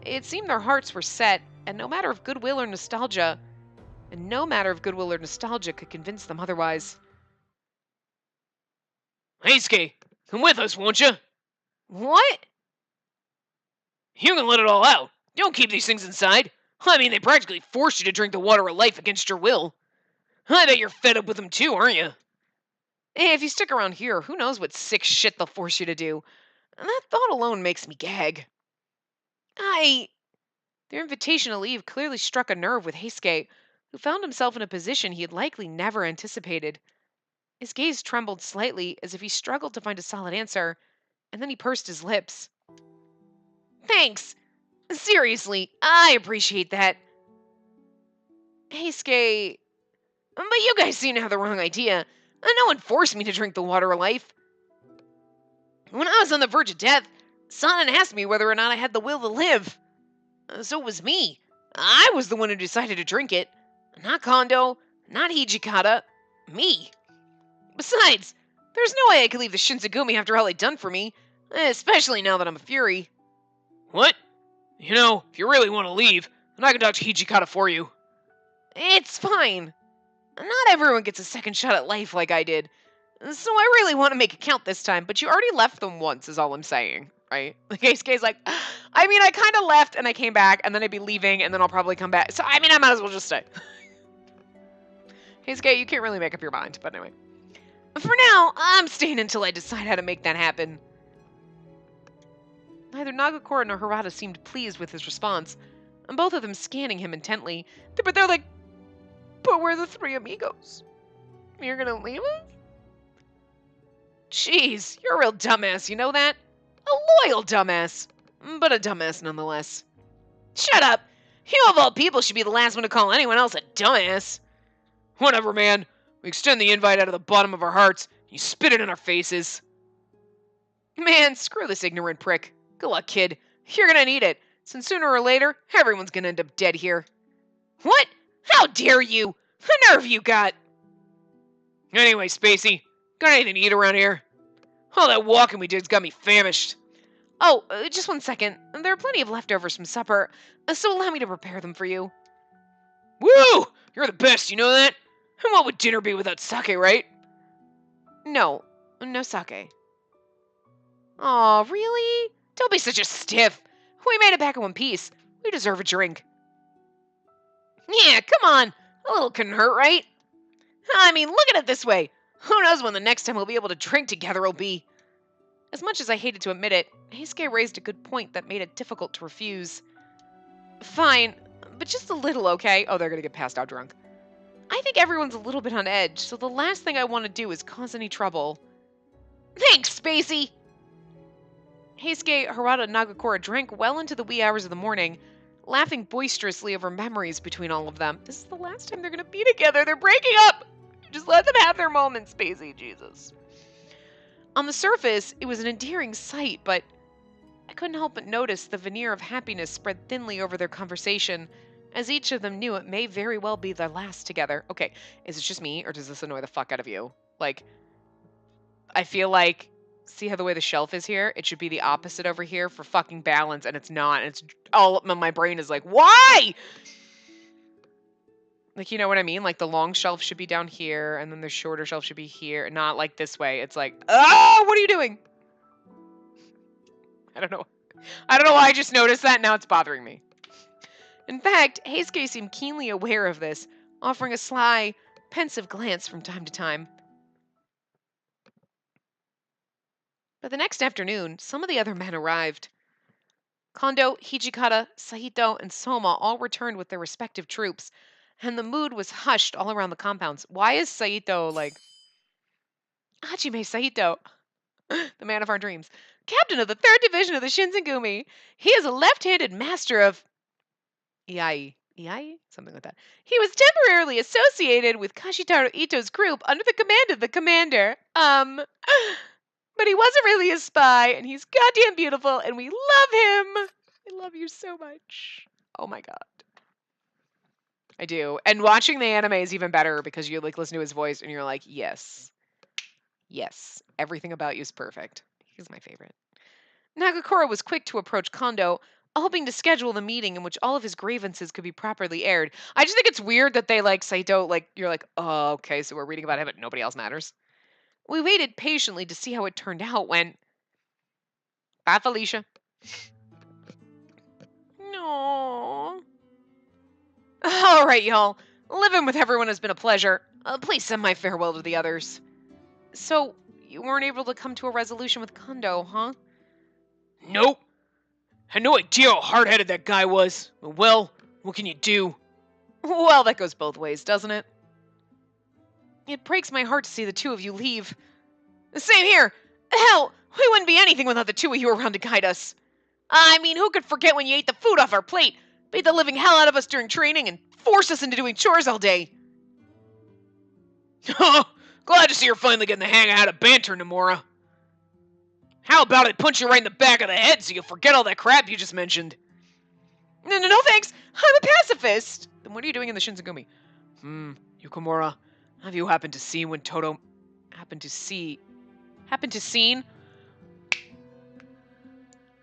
A: It seemed their hearts were set, and no matter of goodwill or nostalgia could convince them otherwise. Heisuke, come with us, won't you? What? You can let it all out. Don't keep these things inside. I mean, they practically forced you to drink the water of life against your will. I bet you're fed up with them too, aren't you? Hey, if you stick around here, who knows what sick shit they'll force you to do. And that thought alone makes me gag. Their invitation to leave clearly struck a nerve with Heisuke, who found himself in a position he had likely never anticipated. His gaze trembled slightly as if he struggled to find a solid answer, and then he pursed his lips. Thanks! Seriously, I appreciate that. Heisuke, but you guys seem to have the wrong idea. No one forced me to drink the water of life. When I was on the verge of death, Sana asked me whether or not I had the will to live. So it was me. I was the one who decided to drink it. Not Kondo, not Hijikata. Me. Besides, there's no way I could leave the Shinsengumi after all they'd done for me, especially now that I'm a Fury. What? You know, if you really want to leave, then I can talk to Hijikata for you. It's fine. Not everyone gets a second shot at life like I did. So I really want to make it count this time, but you already left them once is all I'm saying, right? Like, Heisuke's like, I mean, I kind of left and I came back, and then I'd be leaving, and then I'll probably come back. So, I mean, I might as well just stay. Heisuke, you can't really make up your mind, but anyway. For now, I'm staying until I decide how to make that happen. Neither Nagakura nor Harada seemed pleased with his response, and both of them scanning him intently. But they're like, but we're the three amigos. You're gonna leave us? Jeez, you're a real dumbass, you know that? A loyal dumbass, but a dumbass nonetheless. Shut up! You of all people should be the last one to call anyone else a dumbass. Whatever, man. We extend the invite out of the bottom of our hearts. You spit it in our faces. Man, screw this ignorant prick. Good luck, kid. You're gonna need it, since sooner or later, everyone's gonna end up dead here. What? How dare you? The nerve you got! Anyway, Spacey, got anything to eat around here? All that walking we did's got me famished. Oh, just one second. There are plenty of leftovers from supper, so allow me to prepare them for you. Woo! You're the best, you know that? And what would dinner be without sake, right? No, no sake. Aw, really? Don't be such a stiff. We made it back in one piece. We deserve a drink. Yeah, come on. A little couldn't hurt, right? I mean, look at it this way. Who knows when the next time we'll be able to drink together will be. As much as I hated to admit it, Heisuke raised a good point that made it difficult to refuse. Fine, but just a little, okay? Oh, they're gonna get passed out drunk. I think everyone's a little bit on edge, so the last thing I want to do is cause any trouble. Thanks, Spacey! Heisuke, Harada, and Nagakura drank well into the wee hours of the morning, laughing boisterously over memories between all of them. This is the last time they're gonna be together. They're breaking up! Just let them have their moment, Spacey, Jesus. On the surface, it was an endearing sight, but I couldn't help but notice the veneer of happiness spread thinly over their conversation, as each of them knew it may very well be their last together. Okay, is it just me, or does this annoy the fuck out of you? Like, I feel like, see how the way the shelf is here? It should be the opposite over here for fucking balance, and it's not. And it's all up my brain is like, why? Like, you know what I mean? Like, the long shelf should be down here, and then the shorter shelf should be here, not like this way. It's like, oh, what are you doing? I don't know. I don't know why I just noticed that. Now it's bothering me. In fact, Heisuke seemed keenly aware of this, offering a sly, pensive glance from time to time. But the next afternoon, some of the other men arrived. Kondo, Hijikata, Saito, and Soma all returned with their respective troops, and the mood was hushed all around the compounds. Why is Saito like... Hajime Saito, the man of our dreams, captain of the 3rd Division of the Shinsengumi. He is a left-handed master of... Iai? Something like that. He was temporarily associated with Kashitaro Ito's group under the command of the commander. But he wasn't really a spy, and he's goddamn beautiful, and we love him. I love you so much. Oh my god. I do. And watching the anime is even better because you like listen to his voice and you're like, yes. Yes. Everything about you is perfect. He's my favorite. Nagakura was quick to approach Kondo, hoping to schedule the meeting in which all of his grievances could be properly aired. I just think it's weird that they like Saito, like, you're like, oh, okay, so we're reading about him, but nobody else matters. We waited patiently to see how it turned out when... Bye, Felicia. No. All right, y'all. Living with everyone has been a pleasure. Please send my farewell to the others. So, you weren't able to come to a resolution with Kondo, huh? Nope. Had no idea how hard-headed that guy was. Well, what can you do? Well, that goes both ways, doesn't it? It breaks my heart to see the two of you leave. Same here. Hell, we wouldn't be anything without the two of you around to guide us. I mean, who could forget when you ate the food off our plate, beat the living hell out of us during training, and forced us into doing chores all day? Glad to see you're finally getting the hang of how to banter, Nomura. How about I punch you right in the back of the head so you forget all that crap you just mentioned? No, thanks. I'm a pacifist. Then what are you doing in the Shinsengumi? Yukamura, have you happened to see when Toto... Happened to seen?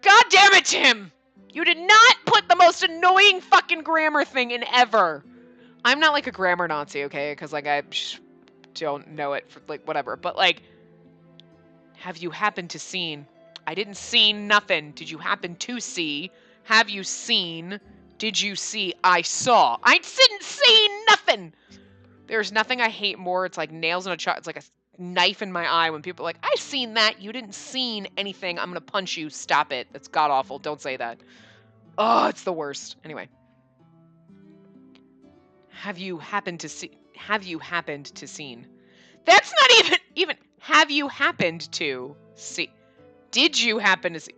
A: God damn it, Tim! You did not put the most annoying fucking grammar thing in ever. I'm not like a grammar Nazi, okay? Because, like, I don't know it for, like, whatever. But, like, have you happened to seen? I didn't see nothing. Did you happen to see? Have you seen? Did you see? I saw. I didn't see nothing. There's nothing I hate more. It's like nails in a chalk. It's like a knife in my eye when people are like, I seen that. You didn't seen anything. I'm going to punch you. Stop it. That's god awful. Don't say that. Oh, it's the worst. Anyway. Have you happened to see? Have you happened to seen? That's not even. Have you happened to see? Did you happen to see?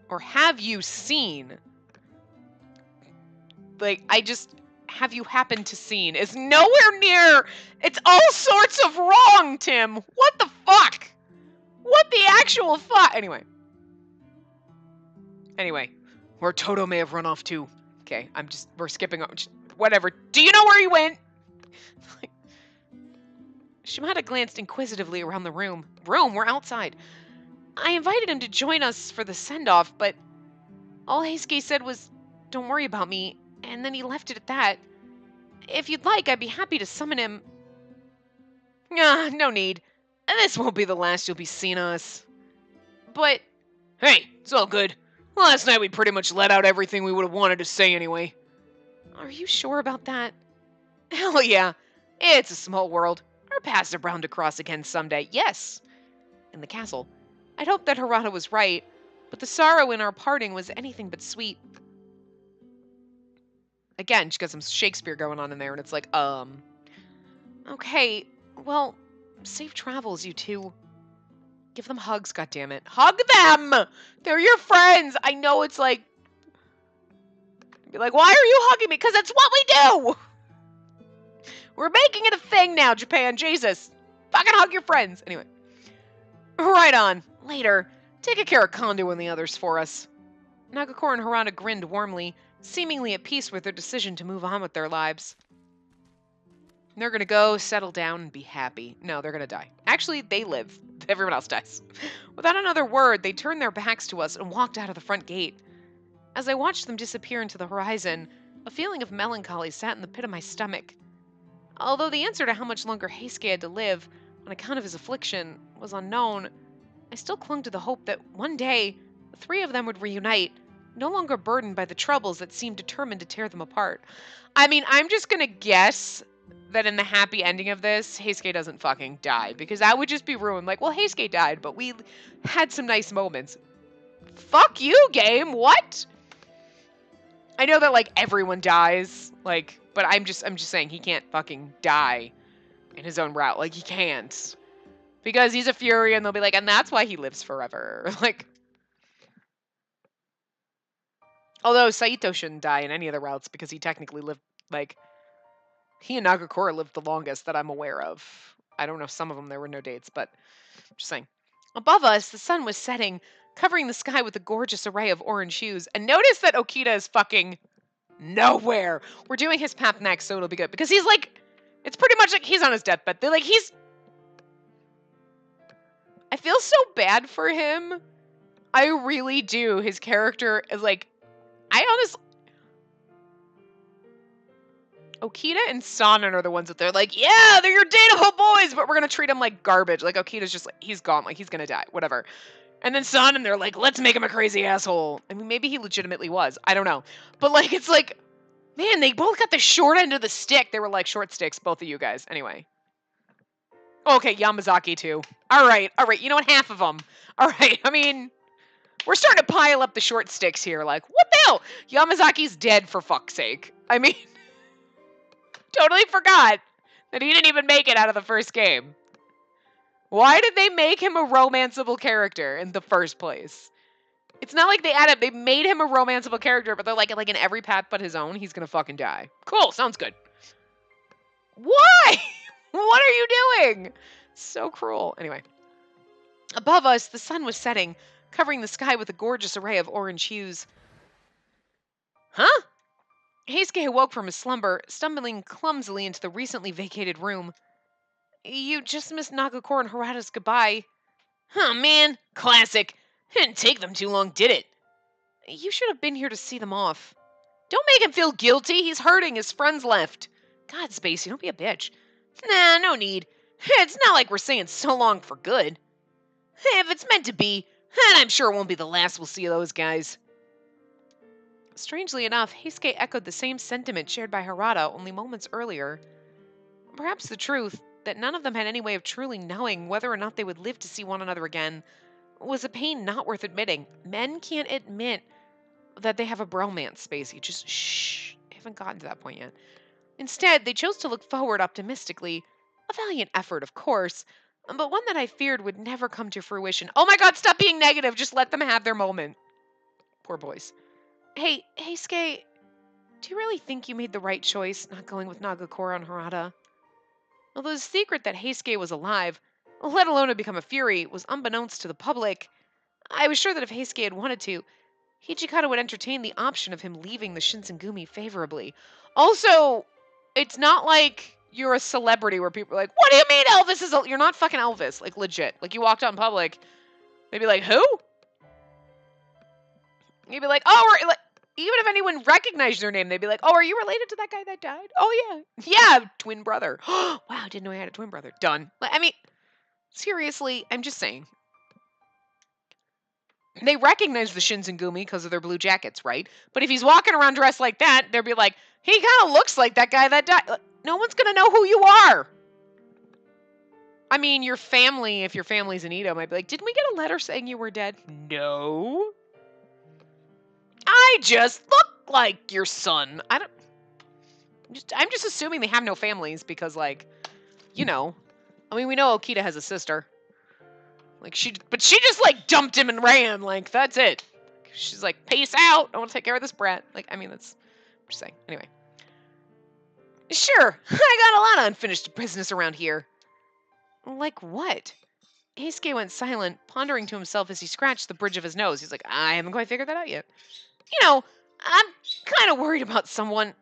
A: Or have you seen? Like, have you happened to seen is nowhere near. It's all sorts of wrong, Tim. What the fuck? What the actual fuck? Anyway, where Toto may have run off to. Okay, we're skipping on. Whatever. Do you know where he went? Shimada glanced inquisitively around the room. We're outside. I invited him to join us for the send-off, but all Heisuke said was, "Don't worry about me," and then he left it at that. If you'd like, I'd be happy to summon him. No need. This won't be the last you'll be seeing us. But, hey, it's all good. Last night we pretty much let out everything we would have wanted to say anyway. Are you sure about that? Hell yeah. It's a small world. Our paths are bound to cross again someday. Yes. In the castle. I'd hoped that Harada was right, but the sorrow in our parting was anything but sweet. Again, she got some Shakespeare going on in there, and it's like, okay, well, safe travels, you two. Give them hugs, goddammit. Hug them! They're your friends! I know it's like... Be like, why are you hugging me? Because it's what we do! We're making it a thing now, Japan. Jesus. Fucking hug your friends. Anyway. Right on. Later. Take care of Kondo and the others for us. Nagakoro and Harada grinned warmly, seemingly at peace with their decision to move on with their lives. They're gonna go, settle down, and be happy. No, they're gonna die. Actually, they live. Everyone else dies. Without another word, they turned their backs to us and walked out of the front gate. As I watched them disappear into the horizon, a feeling of melancholy sat in the pit of my stomach. Although the answer to how much longer Heisuke had to live, on account of his affliction, was unknown, I still clung to the hope that one day, the three of them would reunite, no longer burdened by the troubles that seemed determined to tear them apart. I mean, I'm just gonna guess that in the happy ending of this, Heisuke doesn't fucking die, because that would just be ruined. Like, well, Heisuke died, but we had some nice moments. Fuck you, game! What? I know that, like, everyone dies, like, but I'm just saying he can't fucking die in his own route. Like, he can't. Because he's a Fury, and they'll be like, and that's why he lives forever. Like, although Saito shouldn't die in any of the routes, because he technically lived, like, he and Nagakoro lived the longest that I'm aware of. I don't know, some of them there were no dates, but I'm just saying. Above us, the sun was setting, covering the sky with a gorgeous array of orange hues. And notice that Okita is fucking nowhere. We're doing his path next, so it'll be good. Because he's like, it's pretty much like he's on his deathbed. They're like, I feel so bad for him. I really do. His character is like, I honestly, Okita and Sanan are the ones that they're like, yeah, they're your dateable boys, but we're gonna treat him like garbage. Like, Okita's just like, he's gone, like, he's gonna die, whatever. And then Sanan, they're like, let's make him a crazy asshole. I mean, maybe he legitimately was. I don't know. But, like, it's like, man, they both got the short end of the stick. They were like short sticks, both of you guys. Anyway. Okay, Yamazaki, too. All right. You know what? Half of them. All right. I mean, we're starting to pile up the short sticks here. Like, what the hell? Yamazaki's dead, for fuck's sake. I mean... Totally forgot that he didn't even make it out of the first game. Why did they make him a romanceable character in the first place? It's not like they made him a romanceable character, but they're like in every path but his own, he's gonna fucking die. Cool, sounds good. Why? What are you doing? So cruel. Anyway. Above us, the sun was setting, covering the sky with a gorgeous array of orange hues. Huh? Heisuke awoke from his slumber, stumbling clumsily into the recently vacated room. You just missed Nagakoro and Harada's goodbye. Oh man, classic. Didn't take them too long, did it? You should have been here to see them off. Don't make him feel guilty. He's hurting. His friends left. God, Spacey, don't be a bitch. Nah, no need. It's not like we're saying so long for good. If it's meant to be, then I'm sure it won't be the last we'll see of those guys. Strangely enough, Heisuke echoed the same sentiment shared by Harada only moments earlier. Perhaps the truth, that none of them had any way of truly knowing whether or not they would live to see one another again, was a pain not worth admitting. Men can't admit that they have a bromance, Spacey. Just shh. haven't gotten to that point yet. Instead, they chose to look forward optimistically. A valiant effort, of course, but one that I feared would never come to fruition. Oh my god, stop being negative. Just let them have their moment. Poor boys. Hey, Heisuke, do you really think you made the right choice not going with Nagakoro and Harada? Although the secret that Heisuke was alive, let alone had become a Fury, was unbeknownst to the public, I was sure that if Heisuke had wanted to, Hijikata would entertain the option of him leaving the Shinsengumi favorably. Also, it's not like you're a celebrity where people are like, what do you mean Elvis is... You're not fucking Elvis. Like, legit. Like, you walked out in public, they'd be like, who? You'd be like, oh, or, like, even if anyone recognized their name, they'd be like, oh, are you related to that guy that died? Oh, yeah. Yeah, twin brother. Wow, I didn't know he had a twin brother. Done. Like, I mean, seriously, I'm just saying. They recognize the Shinsengumi because of their blue jackets, right? But if he's walking around dressed like that, they'll be like, he kind of looks like that guy that died. No one's going to know who you are. I mean, your family, if your family's in Edo, might be like, didn't we get a letter saying you were dead? No. I just look like your son. I'm just assuming they have no families because, like, you know. I mean, we know Okita has a sister. Like, but she just, like, dumped him and ran. Like, that's it. She's like, peace out. I want to take care of this brat. Like, I mean, that's, I'm just saying. Anyway. Sure, I got a lot of unfinished business around here. Like what? Heisuke went silent, pondering to himself as he scratched the bridge of his nose. He's like, I haven't quite figured that out yet. You know, I'm kind of worried about someone.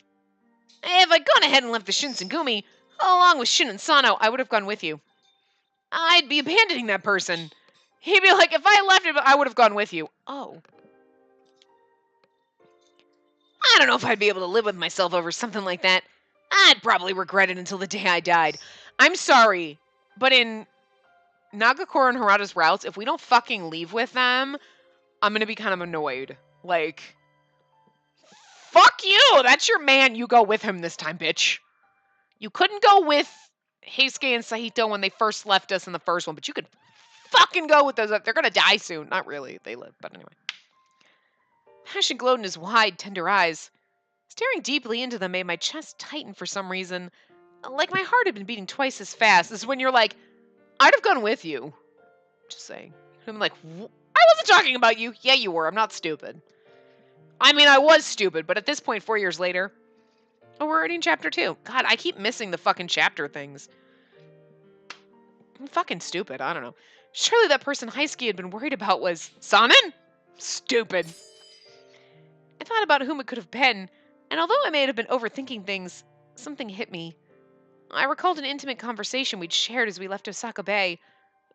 A: If I'd gone ahead and left the Shinsengumi, along with Shin and Sano, I would have gone with you. I'd be abandoning that person. He'd be like, if I left him, I would have gone with you. Oh. I don't know if I'd be able to live with myself over something like that. I'd probably regret it until the day I died. I'm sorry, but in Nagakoro and Harada's routes, if we don't fucking leave with them, I'm going to be kind of annoyed. Like, fuck you! That's your man. You go with him this time, bitch. You couldn't go with Heisuke and Saito when they first left us in the first one, but you could fucking go with those. They're going to die soon. Not really. They live, but anyway. Passion glowed in his wide, tender eyes. Staring deeply into them made my chest tighten for some reason. Like my heart had been beating twice as fast. This is when you're like, I'd have gone with you. Just saying. I'm like, I wasn't talking about you. Yeah, you were. I'm not stupid. I mean, I was stupid, but at this point, 4 years later, oh, we're already in chapter 2. God, I keep missing the fucking chapter things. I'm fucking stupid. I don't know. Surely that person Heisuke had been worried about was Sanin? Stupid. I thought about whom it could have been, and although I may have been overthinking things, something hit me. I recalled an intimate conversation we'd shared as we left Osaka Bay,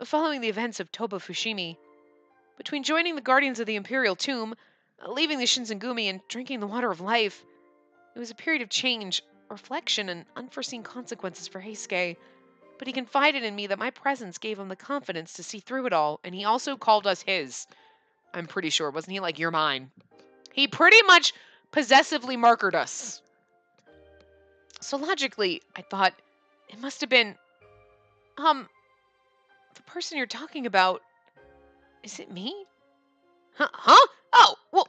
A: following the events of Toba Fushimi. Between joining the Guardians of the Imperial Tomb, leaving the Shinsengumi, and drinking the water of life, it was a period of change, reflection, and unforeseen consequences for Heisuke. But he confided in me that my presence gave him the confidence to see through it all, and he also called us his. I'm pretty sure, wasn't he like, you're mine? He pretty much possessively markered us. So logically, I thought, it must have been, the person you're talking about, is it me? Huh? Oh, well,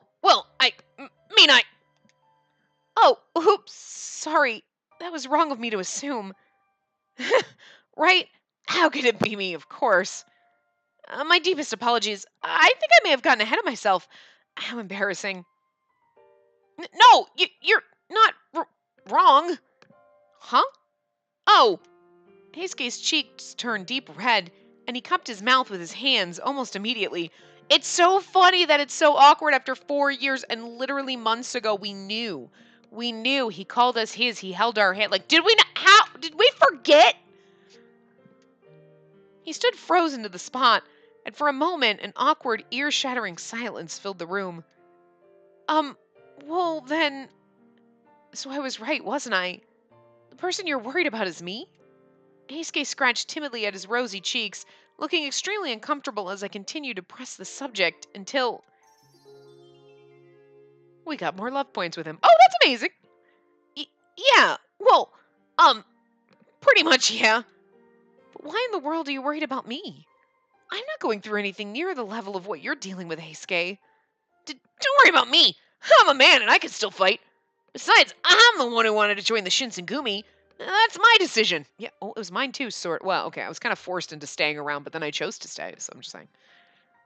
A: oh, oops, sorry, that was wrong of me to assume. Right? How could it be me, of course? My deepest apologies. I think I may have gotten ahead of myself. How embarrassing. No, you're not wrong. Huh? Oh. Heisuke's cheeks turned deep red, and he cupped his mouth with his hands almost immediately. It's so funny that it's so awkward after 4 years, and literally months ago we knew. We knew. He called us his. He held our hand. Like, did we not? How? Did we forget? He stood frozen to the spot, and for a moment an awkward, ear-shattering silence filled the room. Well then... So I was right, wasn't I? The person you're worried about is me? Heisuke scratched timidly at his rosy cheeks, looking extremely uncomfortable as I continued to press the subject until... We got more love points with him. Oh, that's amazing! Yeah, well, pretty much, yeah. But why in the world are you worried about me? I'm not going through anything near the level of what you're dealing with, Heisuke. Don't worry about me. I'm a man and I can still fight. Besides, I'm the one who wanted to join the Shinsengumi. That's my decision. Yeah, oh, it was mine too, sort. Well, okay, I was kind of forced into staying around, but then I chose to stay, so I'm just saying.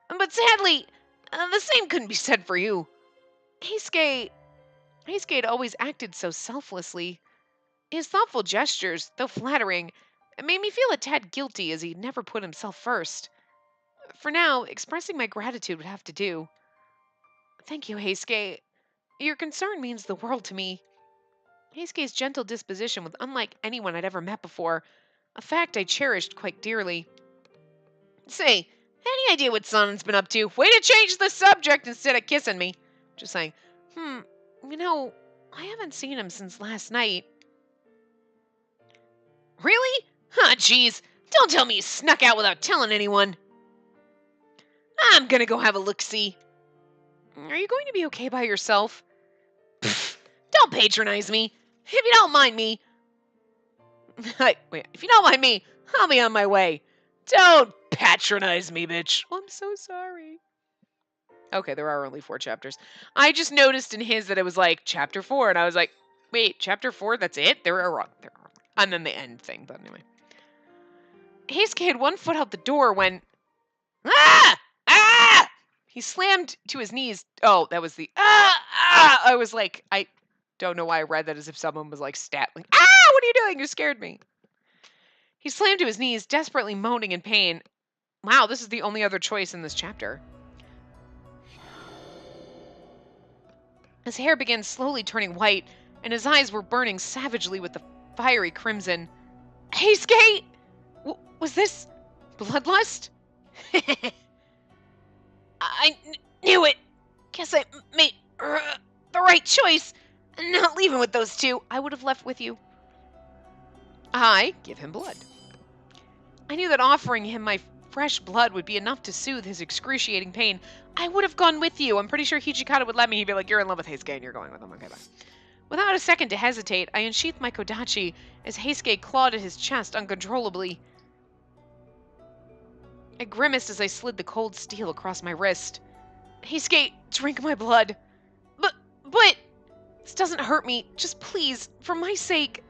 A: But sadly, the same couldn't be said for you. Heisuke had always acted so selflessly. His thoughtful gestures, though flattering, made me feel a tad guilty as he never put himself first. For now, expressing my gratitude would have to do. Thank you, Heisuke. Your concern means the world to me. Heisuke's gentle disposition was unlike anyone I'd ever met before, a fact I cherished quite dearly. Say, any idea what Sonen's been up to? Way to change the subject instead of kissing me. Just saying, you know, I haven't seen him since last night. Really? Huh, jeez. Don't tell me you snuck out without telling anyone. I'm gonna go have a look-see. Are you going to be okay by yourself? Pfft, don't patronize me. If you don't mind me... Wait, if you don't mind me, I'll be on my way. Don't patronize me, bitch. Oh, I'm so sorry. Okay, there are only 4 chapters. I just noticed in his that it was like chapter 4, and I was like, wait, chapter 4, that's it? There are. And then the end thing, but anyway. Heisuke had one foot out the door when... Ah! Ah! He slammed to his knees. Oh, that was the... I was like, I don't know why I read that as if someone was like what are you doing? You scared me. He slammed to his knees, desperately moaning in pain. Wow, this is the only other choice in this chapter. His hair began slowly turning white, and his eyes were burning savagely with the fiery crimson. Heisuke! Was this bloodlust? I knew it. Guess I made the right choice. Not leaving with those 2. I would have left with you. I give him blood. I knew that offering him my fresh blood would be enough to soothe his excruciating pain. I would have gone with you. I'm pretty sure Hijikata would let me. He'd be like, you're in love with Heisuke and you're going with him. Okay, bye. Without a second to hesitate, I unsheathed my kodachi as Heisuke clawed at his chest uncontrollably. I grimaced as I slid the cold steel across my wrist. Heisuke, drink my blood. But, this doesn't hurt me. Just please, for my sake.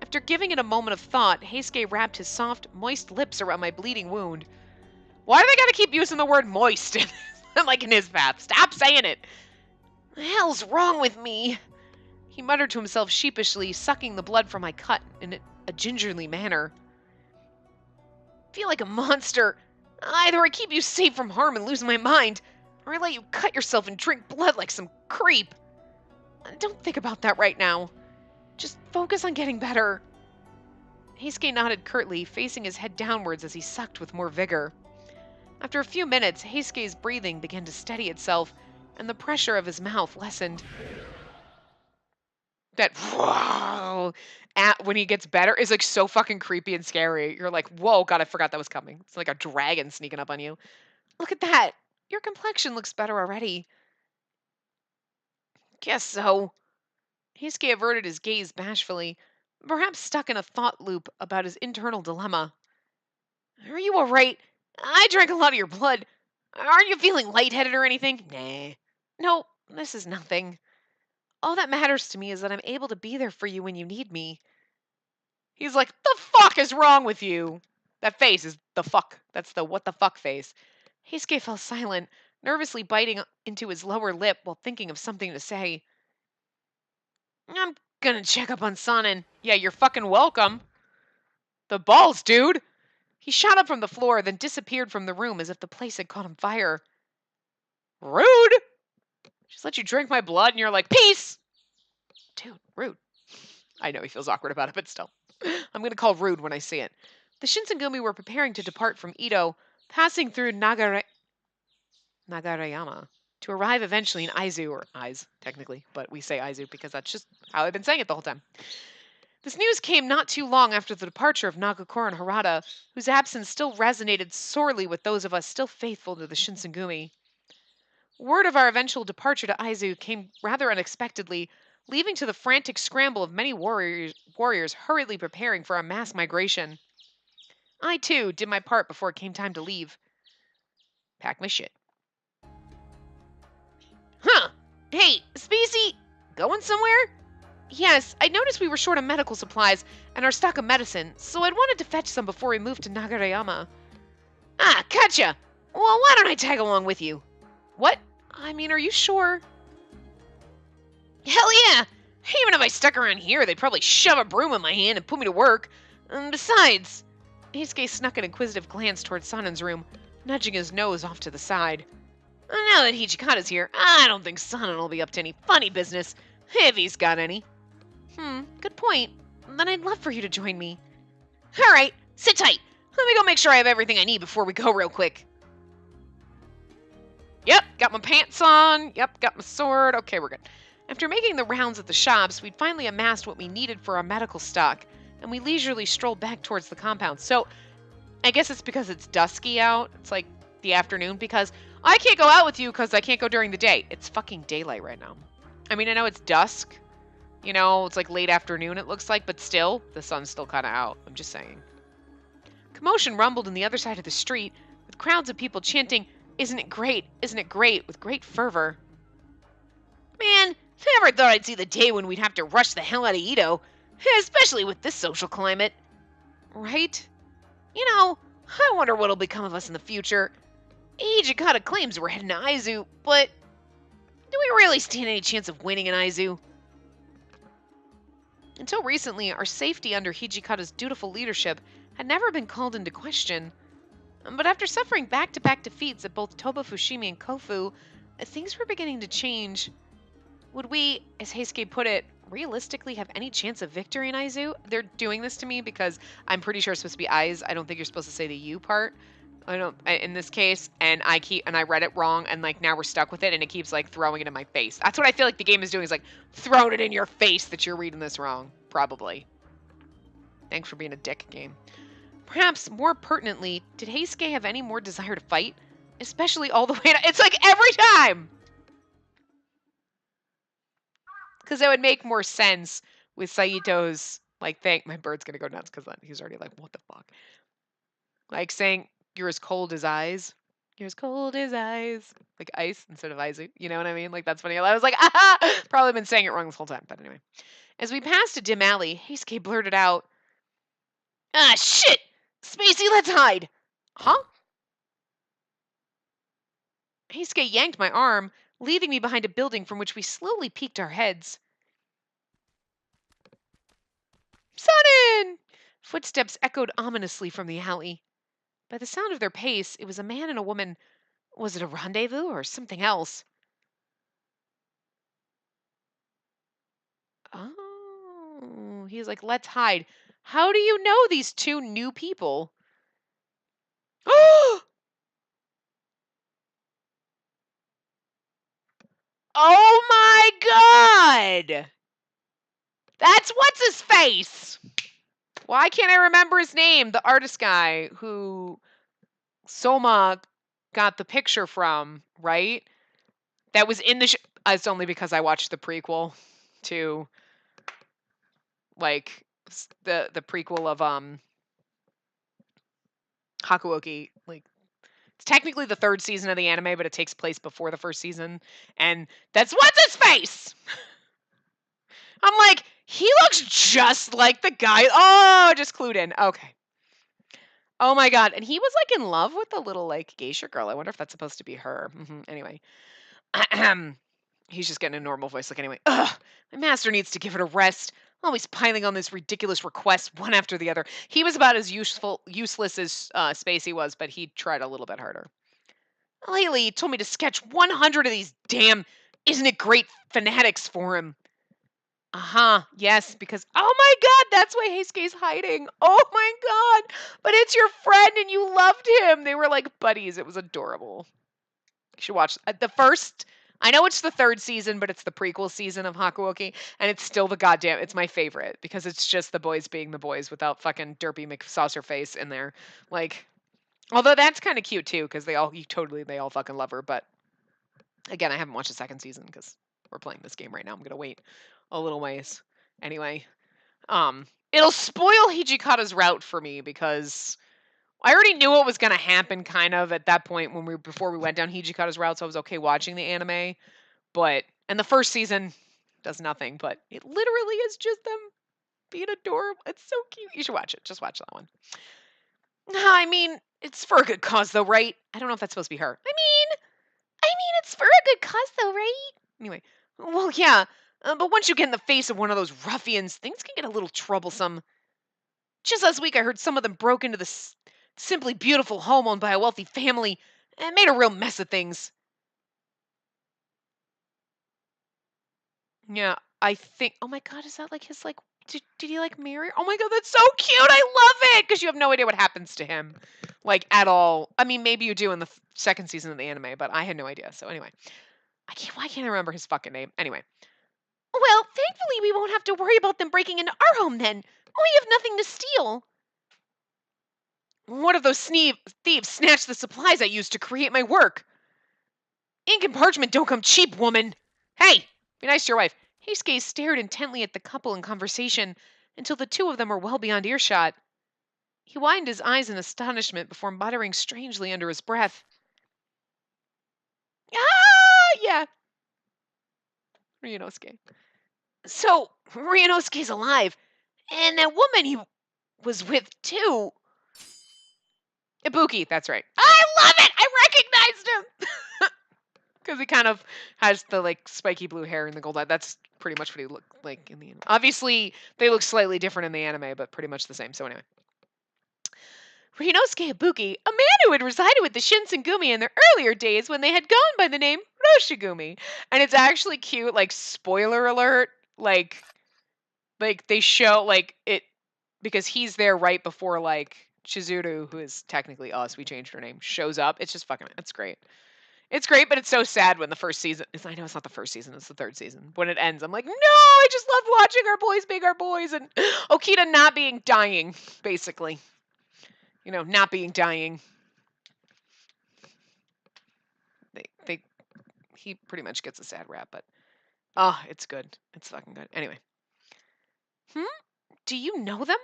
A: After giving it a moment of thought, Heisuke wrapped his soft, moist lips around my bleeding wound. Why do they gotta keep using the word moist like in his path? Stop saying it. The hell's wrong with me? He muttered to himself sheepishly, sucking the blood from my cut in a gingerly manner. I feel like a monster. Either I keep you safe from harm and lose my mind, or I let you cut yourself and drink blood like some creep. Don't think about that right now. Just focus on getting better. Heisuke nodded curtly, facing his head downwards as he sucked with more vigor. After a few minutes, Heisuke's breathing began to steady itself, and the pressure of his mouth lessened. That when he gets better is like so fucking creepy and scary. You're like, whoa, God, I forgot that was coming. It's like a dragon sneaking up on you. Look at that. Your complexion looks better already. Guess so. Heisuke averted his gaze bashfully, perhaps stuck in a thought loop about his internal dilemma. Are you alright? I drank a lot of your blood. Aren't you feeling lightheaded or anything? Nah. No, this is nothing. All that matters to me is that I'm able to be there for you when you need me. He's like, the fuck is wrong with you? That face is the fuck. That's the what the fuck face. Heisuke fell silent, nervously biting into his lower lip while thinking of something to say. I'm gonna check up on Sonnen. Yeah, you're fucking welcome. The balls, dude! He shot up from the floor, then disappeared from the room as if the place had caught on fire. Rude! Just let you drink my blood and you're like, peace! Dude, rude. I know he feels awkward about it, but still. I'm going to call rude when I see it. The Shinsengumi were preparing to depart from Ito, passing through Nagarayama, to arrive eventually in Aizu, or Aiz, technically, but we say Aizu because that's just how I've been saying it the whole time. This news came not too long after the departure of Nagakoro and Harada, whose absence still resonated sorely with those of us still faithful to the Shinsengumi. Word of our eventual departure to Aizu came rather unexpectedly, leaving to the frantic scramble of many warriors hurriedly preparing for a mass migration. I, too, did my part before it came time to leave. Pack my shit. Huh! Hey, Spacey! Going somewhere? Yes, I noticed we were short of medical supplies and our stock of medicine, so I'd wanted to fetch some before we moved to Nagarayama. Ah, gotcha! Well, why don't I tag along with you? What? I mean, are you sure? Hell yeah! Even if I stuck around here, they'd probably shove a broom in my hand and put me to work. Besides, Heisuke snuck an inquisitive glance towards Sanen's room, nudging his nose off to the side. Now that Hijikata's here, I don't think Sanen will be up to any funny business, if he's got any. Good point. Then I'd love for you to join me. Alright, sit tight. Let me go make sure I have everything I need before we go real quick. Yep, got my pants on. Yep, got my sword. Okay, we're good. After making the rounds at the shops, we'd finally amassed what we needed for our medical stock, and we leisurely strolled back towards the compound. So, I guess it's because it's dusky out. It's like the afternoon, because I can't go out with you because I can't go during the day. It's fucking daylight right now. I mean, I know it's dusk. You know, it's like late afternoon, it looks like, but still, the sun's still kind of out. I'm just saying. Commotion rumbled on the other side of the street, with crowds of people chanting, "Isn't it great? Isn't it great?" with great fervor. Man, never thought I'd see the day when we'd have to rush the hell out of Ito, especially with this social climate. Right? You know, I wonder what'll become of us in the future. Hijikata claims we're heading to Aizu, but do we really stand any chance of winning in Aizu? Until recently, our safety under Hijikata's dutiful leadership had never been called into question. But after suffering back-to-back defeats at both Toba Fushimi and Kofu, things were beginning to change. Would we, as Heisuke put it, realistically have any chance of victory in Aizu? They're doing this to me because I'm pretty sure it's supposed to be eyes. I don't think you're supposed to say the U part. In this case, and I read it wrong, and like now we're stuck with it, and it keeps like throwing it in my face. That's what I feel like the game is doing, is like throwing it in your face that you're reading this wrong. Probably. Thanks for being a dick, game. Perhaps more pertinently, did Heisuke have any more desire to fight? Especially all the way to, it's like every time! Because it would make more sense with Saito's, like, thing. My bird's gonna go nuts because he's already like, what the fuck? Like saying, you're as cold as ice. You're as cold as ice. Like ice instead of ice. You know what I mean? Like, that's funny. I was like, ah! Probably been saying it wrong this whole time. But anyway. As we passed a dim alley, Heisuke blurted out, "Ah, shit! Spacey, let's hide!" Huh? Heisuke yanked my arm, leading me behind a building from which we slowly peeked our heads. Sonnen! Footsteps echoed ominously from the alley. By the sound of their pace, it was a man and a woman. Was it a rendezvous or something else? Oh, he's like, let's hide. How do you know these two new people? Oh my god! That's what's his face! Why can't I remember his name? The artist guy who Soma got the picture from, right? That was in the it's only because I watched the prequel to like the prequel of Hakuoki. Like, it's technically the third season of the anime, but it takes place before the first season, and that's what's his face. I'm like, he looks just like the guy. Oh, just clued in. Okay. Oh my god, and he was like in love with the little like geisha girl. I wonder if that's supposed to be her. Anyway, he's just getting a normal voice. Like, anyway, ugh, my master needs to give it a rest. Always piling on this ridiculous request one after the other. He was about as useless as Spacey was, but he tried a little bit harder. Lately, he told me to sketch 100 of these damn isn't it great fanatics for him. Yes, because oh my god, that's why Heisuke's hiding. Oh my god, but it's your friend and you loved him. They were like buddies. It was adorable. You should watch the first. I know it's the third season, but it's the prequel season of Hakuoki, and it's still the goddamn. It's my favorite because it's just the boys being the boys without fucking derpy McSaucerface in there. Like, although that's kind of cute too because they all fucking love her. But again, I haven't watched the second season because we're playing this game right now. I'm gonna wait a little ways. Anyway, it'll spoil Hijikata's route for me because I already knew what was gonna happen kind of at that point before we went down Hijikata's route, so I was okay watching the anime. But and the first season, does nothing, but it literally is just them being adorable. It's so cute. You should watch it. Just watch that one. I mean, it's for a good cause, though, right? I don't know if that's supposed to be her. I mean, it's for a good cause, though, right? Anyway, well, yeah, but once you get in the face of one of those ruffians, things can get a little troublesome. Just last week, I heard some of them broke into the simply beautiful home owned by a wealthy family and made a real mess of things. Yeah, I think. Oh my God, is that like his like? Did he like marry? Oh my God, that's so cute. I love it because you have no idea what happens to him, like at all. I mean, maybe you do in the second season of the anime, but I had no idea. So anyway, why can't I remember his fucking name? Anyway, well, thankfully we won't have to worry about them breaking into our home then. We have nothing to steal. One of those thieves snatched the supplies I used to create my work. Ink and parchment don't come cheap, woman. Hey, be nice to your wife. Heisuke stared intently at the couple in conversation until the two of them were well beyond earshot. He widened his eyes in astonishment before muttering strangely under his breath. Ah, yeah. Ryunosuke. So, Ryunosuke's alive, and that woman he was with, too. Ibuki, that's right. I love it! I recognized him! Because he kind of has the, like, spiky blue hair and the gold eye. That's pretty much what he looked like in the anime. Obviously, they look slightly different in the anime, but pretty much the same. So anyway. Ryunosuke Ibuki, a man who had resided with the Shinsengumi in their earlier days when they had gone by the name Roshigumi. And it's actually cute, like, spoiler alert, like they show, like, it, because he's there right before, like, Chizuru, who is technically us, we changed her name, shows up. It's just fucking, it's great. It's great, but it's so sad when the first season, I know it's not the first season, it's the third season. When it ends, I'm like, no, I just loved watching our boys being our boys, and Okita not being dying, basically. You know, not being dying. He pretty much gets a sad rap, but, it's good. It's fucking good. Anyway. Do you know them?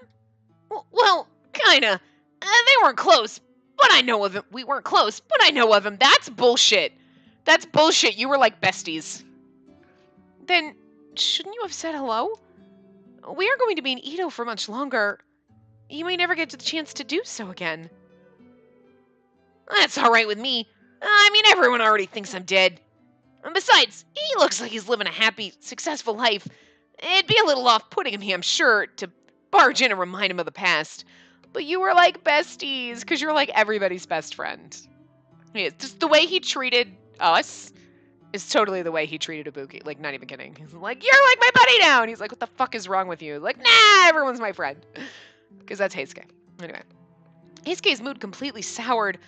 A: Well, kinda. They weren't close, but I know of him. We weren't close, but I know of him. That's bullshit. That's bullshit. You were like besties. Then, shouldn't you have said hello? We aren't going to be in Edo for much longer. You may never get the chance to do so again. That's alright with me. I mean, everyone already thinks I'm dead. And besides, he looks like he's living a happy, successful life. It'd be a little off-putting of me, I'm sure, to barge in and remind him of the past. But you were like besties, because you're like everybody's best friend. Yeah, just the way he treated us is totally the way he treated Ibuki. Like, not even kidding. He's like, you're like my buddy now! And he's like, what the fuck is wrong with you? Like, nah, everyone's my friend. Because that's Heisuke. Anyway. Heisuke's mood completely soured.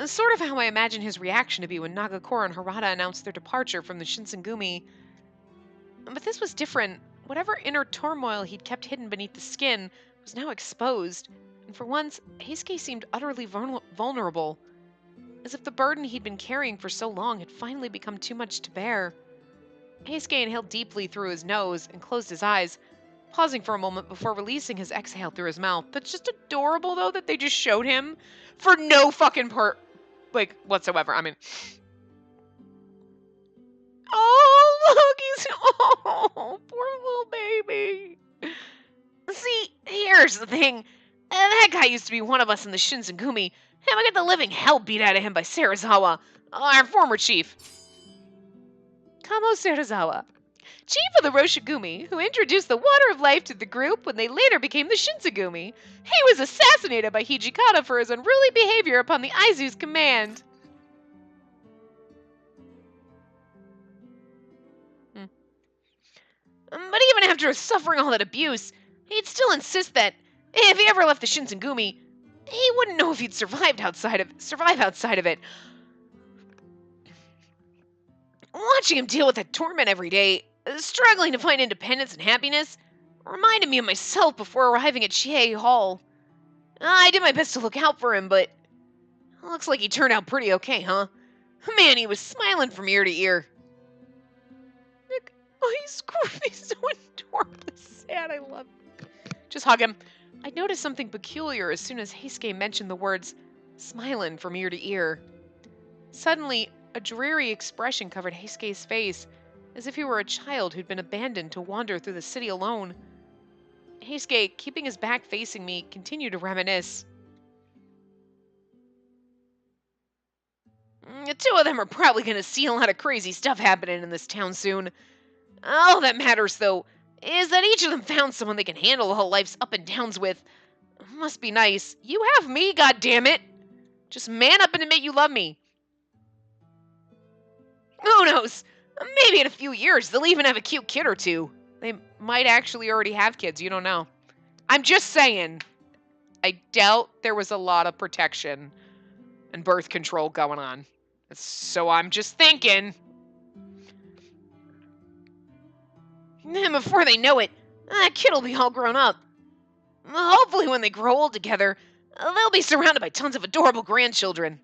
A: Sort of how I imagine his reaction to be when Nagakura and Harada announced their departure from the Shinsengumi. But this was different. Whatever inner turmoil he'd kept hidden beneath the skin was now exposed. And for once, Heisuke seemed utterly vulnerable. As if the burden he'd been carrying for so long had finally become too much to bear. Heisuke inhaled deeply through his nose and closed his eyes, pausing for a moment before releasing his exhale through his mouth. That's just adorable, though, that they just showed him for no fucking part, like, whatsoever. I mean, oh, look, he's, oh, poor little baby. See, here's the thing. That guy used to be one of us in the Shinsengumi, and we got the living hell beat out of him by Serizawa, our former chief. Kamo Serizawa, chief of the Roshigumi, who introduced the water of life to the group when they later became the Shinsengumi. He was assassinated by Hijikata for his unruly behavior upon the Aizu's command. But even after suffering all that abuse, he'd still insist that if he ever left the Shinsengumi, he wouldn't know if he'd survive outside of it. Watching him deal with that torment every day, struggling to find independence and happiness, reminded me of myself before arriving at Chie Hall. I did my best to look out for him, but looks like he turned out pretty okay, huh? Man, he was smiling from ear to ear. Oh, he's so adorably sad. I love him. Just hug him. I noticed something peculiar as soon as Heisuke mentioned the words, smiling from ear to ear. Suddenly, a dreary expression covered Heisuke's face, as if he were a child who'd been abandoned to wander through the city alone. Heisuke, keeping his back facing me, continued to reminisce. The two of them are probably going to see a lot of crazy stuff happening in this town soon. All that matters, though, is that each of them found someone they can handle the whole life's up and downs with. Must be nice. You have me, goddammit! Just man up and admit you love me. Who knows? Maybe in a few years they'll even have a cute kid or two. They might actually already have kids, you don't know. I'm just saying. I doubt there was a lot of protection and birth control going on. So I'm just thinking. And before they know it, that kid will be all grown up. Hopefully when they grow old together, they'll be surrounded by tons of adorable grandchildren.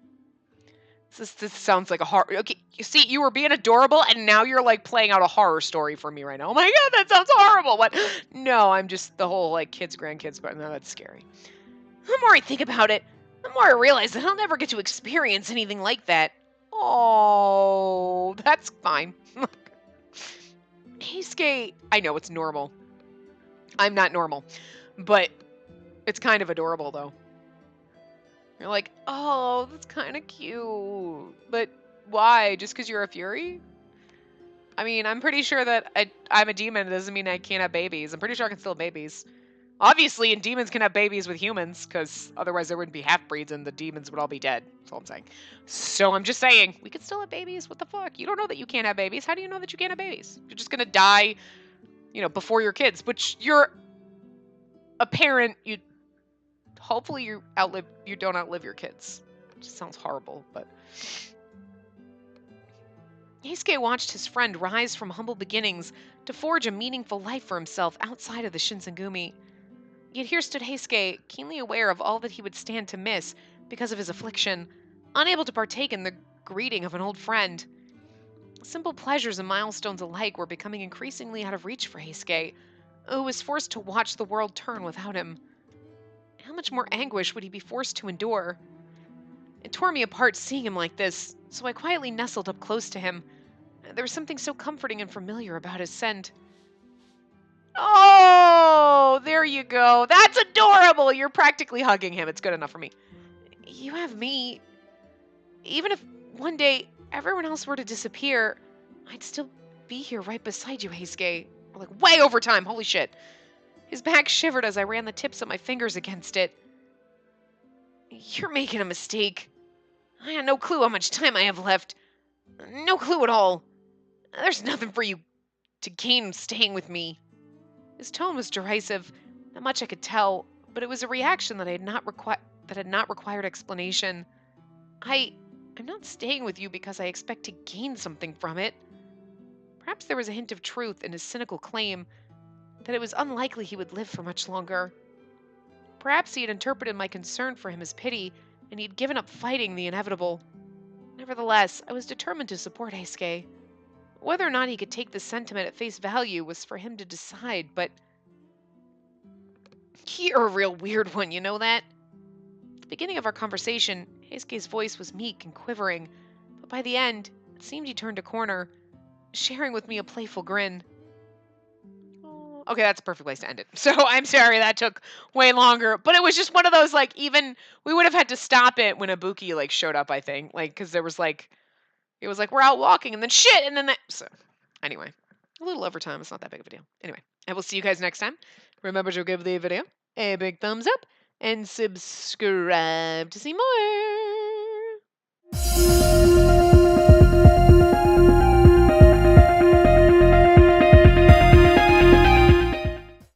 A: This sounds like a horror. Okay, you see, you were being adorable, and now you're like playing out a horror story for me right now. Oh my god, that sounds horrible. What? No, I'm just the whole like kids, grandkids, but no, that's scary. The more I think about it, the more I realize that I'll never get to experience anything like that. Oh, that's fine. Heisuke, I know it's normal. I'm not normal, but it's kind of adorable though. You're like, oh, that's kind of cute. But why? Just because you're a Fury? I mean, I'm pretty sure that I'm a demon. It doesn't mean I can't have babies. I'm pretty sure I can still have babies. Obviously, and demons can have babies with humans, because otherwise there wouldn't be half-breeds and the demons would all be dead. That's all I'm saying. So I'm just saying, we could still have babies. What the fuck? You don't know that you can't have babies. How do you know that you can't have babies? You're just going to die, before your kids. Which you're a parent, hopefully you don't outlive your kids. It just sounds horrible, but Heisuke watched his friend rise from humble beginnings to forge a meaningful life for himself outside of the Shinsengumi. Yet here stood Heisuke, keenly aware of all that he would stand to miss because of his affliction, unable to partake in the greeting of an old friend. Simple pleasures and milestones alike were becoming increasingly out of reach for Heisuke, who was forced to watch the world turn without him. How much more anguish would he be forced to endure? It tore me apart seeing him like this, so I quietly nestled up close to him. There was something so comforting and familiar about his scent. Oh, there you go. That's adorable. You're practically hugging him. It's good enough for me. You have me. Even if one day everyone else were to disappear, I'd still be here right beside you, Heisuke. We're like way over time. Holy shit. His back shivered as I ran the tips of my fingers against it. You're making a mistake. I have no clue how much time I have left. No clue at all. There's nothing for you to gain staying with me. His tone was derisive. Not much I could tell, but it was a reaction that had not required explanation. I'm not staying with you because I expect to gain something from it. Perhaps there was a hint of truth in his cynical claim that it was unlikely he would live for much longer. Perhaps he had interpreted my concern for him as pity, and he had given up fighting the inevitable. Nevertheless, I was determined to support Heisuke. Whether or not he could take this sentiment at face value was for him to decide, but you're a real weird one, you know that? At the beginning of our conversation, Heisuke's voice was meek and quivering, but by the end, it seemed he turned a corner, sharing with me a playful grin. Okay, that's a perfect place to end it. So I'm sorry that took way longer, but it was just one of those, like, even we would have had to stop it when Ibuki like showed up, I think, like, because there was like, it was like we're out walking and then shit and then that. So anyway, a little overtime. It's not that big of a deal. Anyway, I will see you guys next time. Remember to give the video a big thumbs up and subscribe to see more.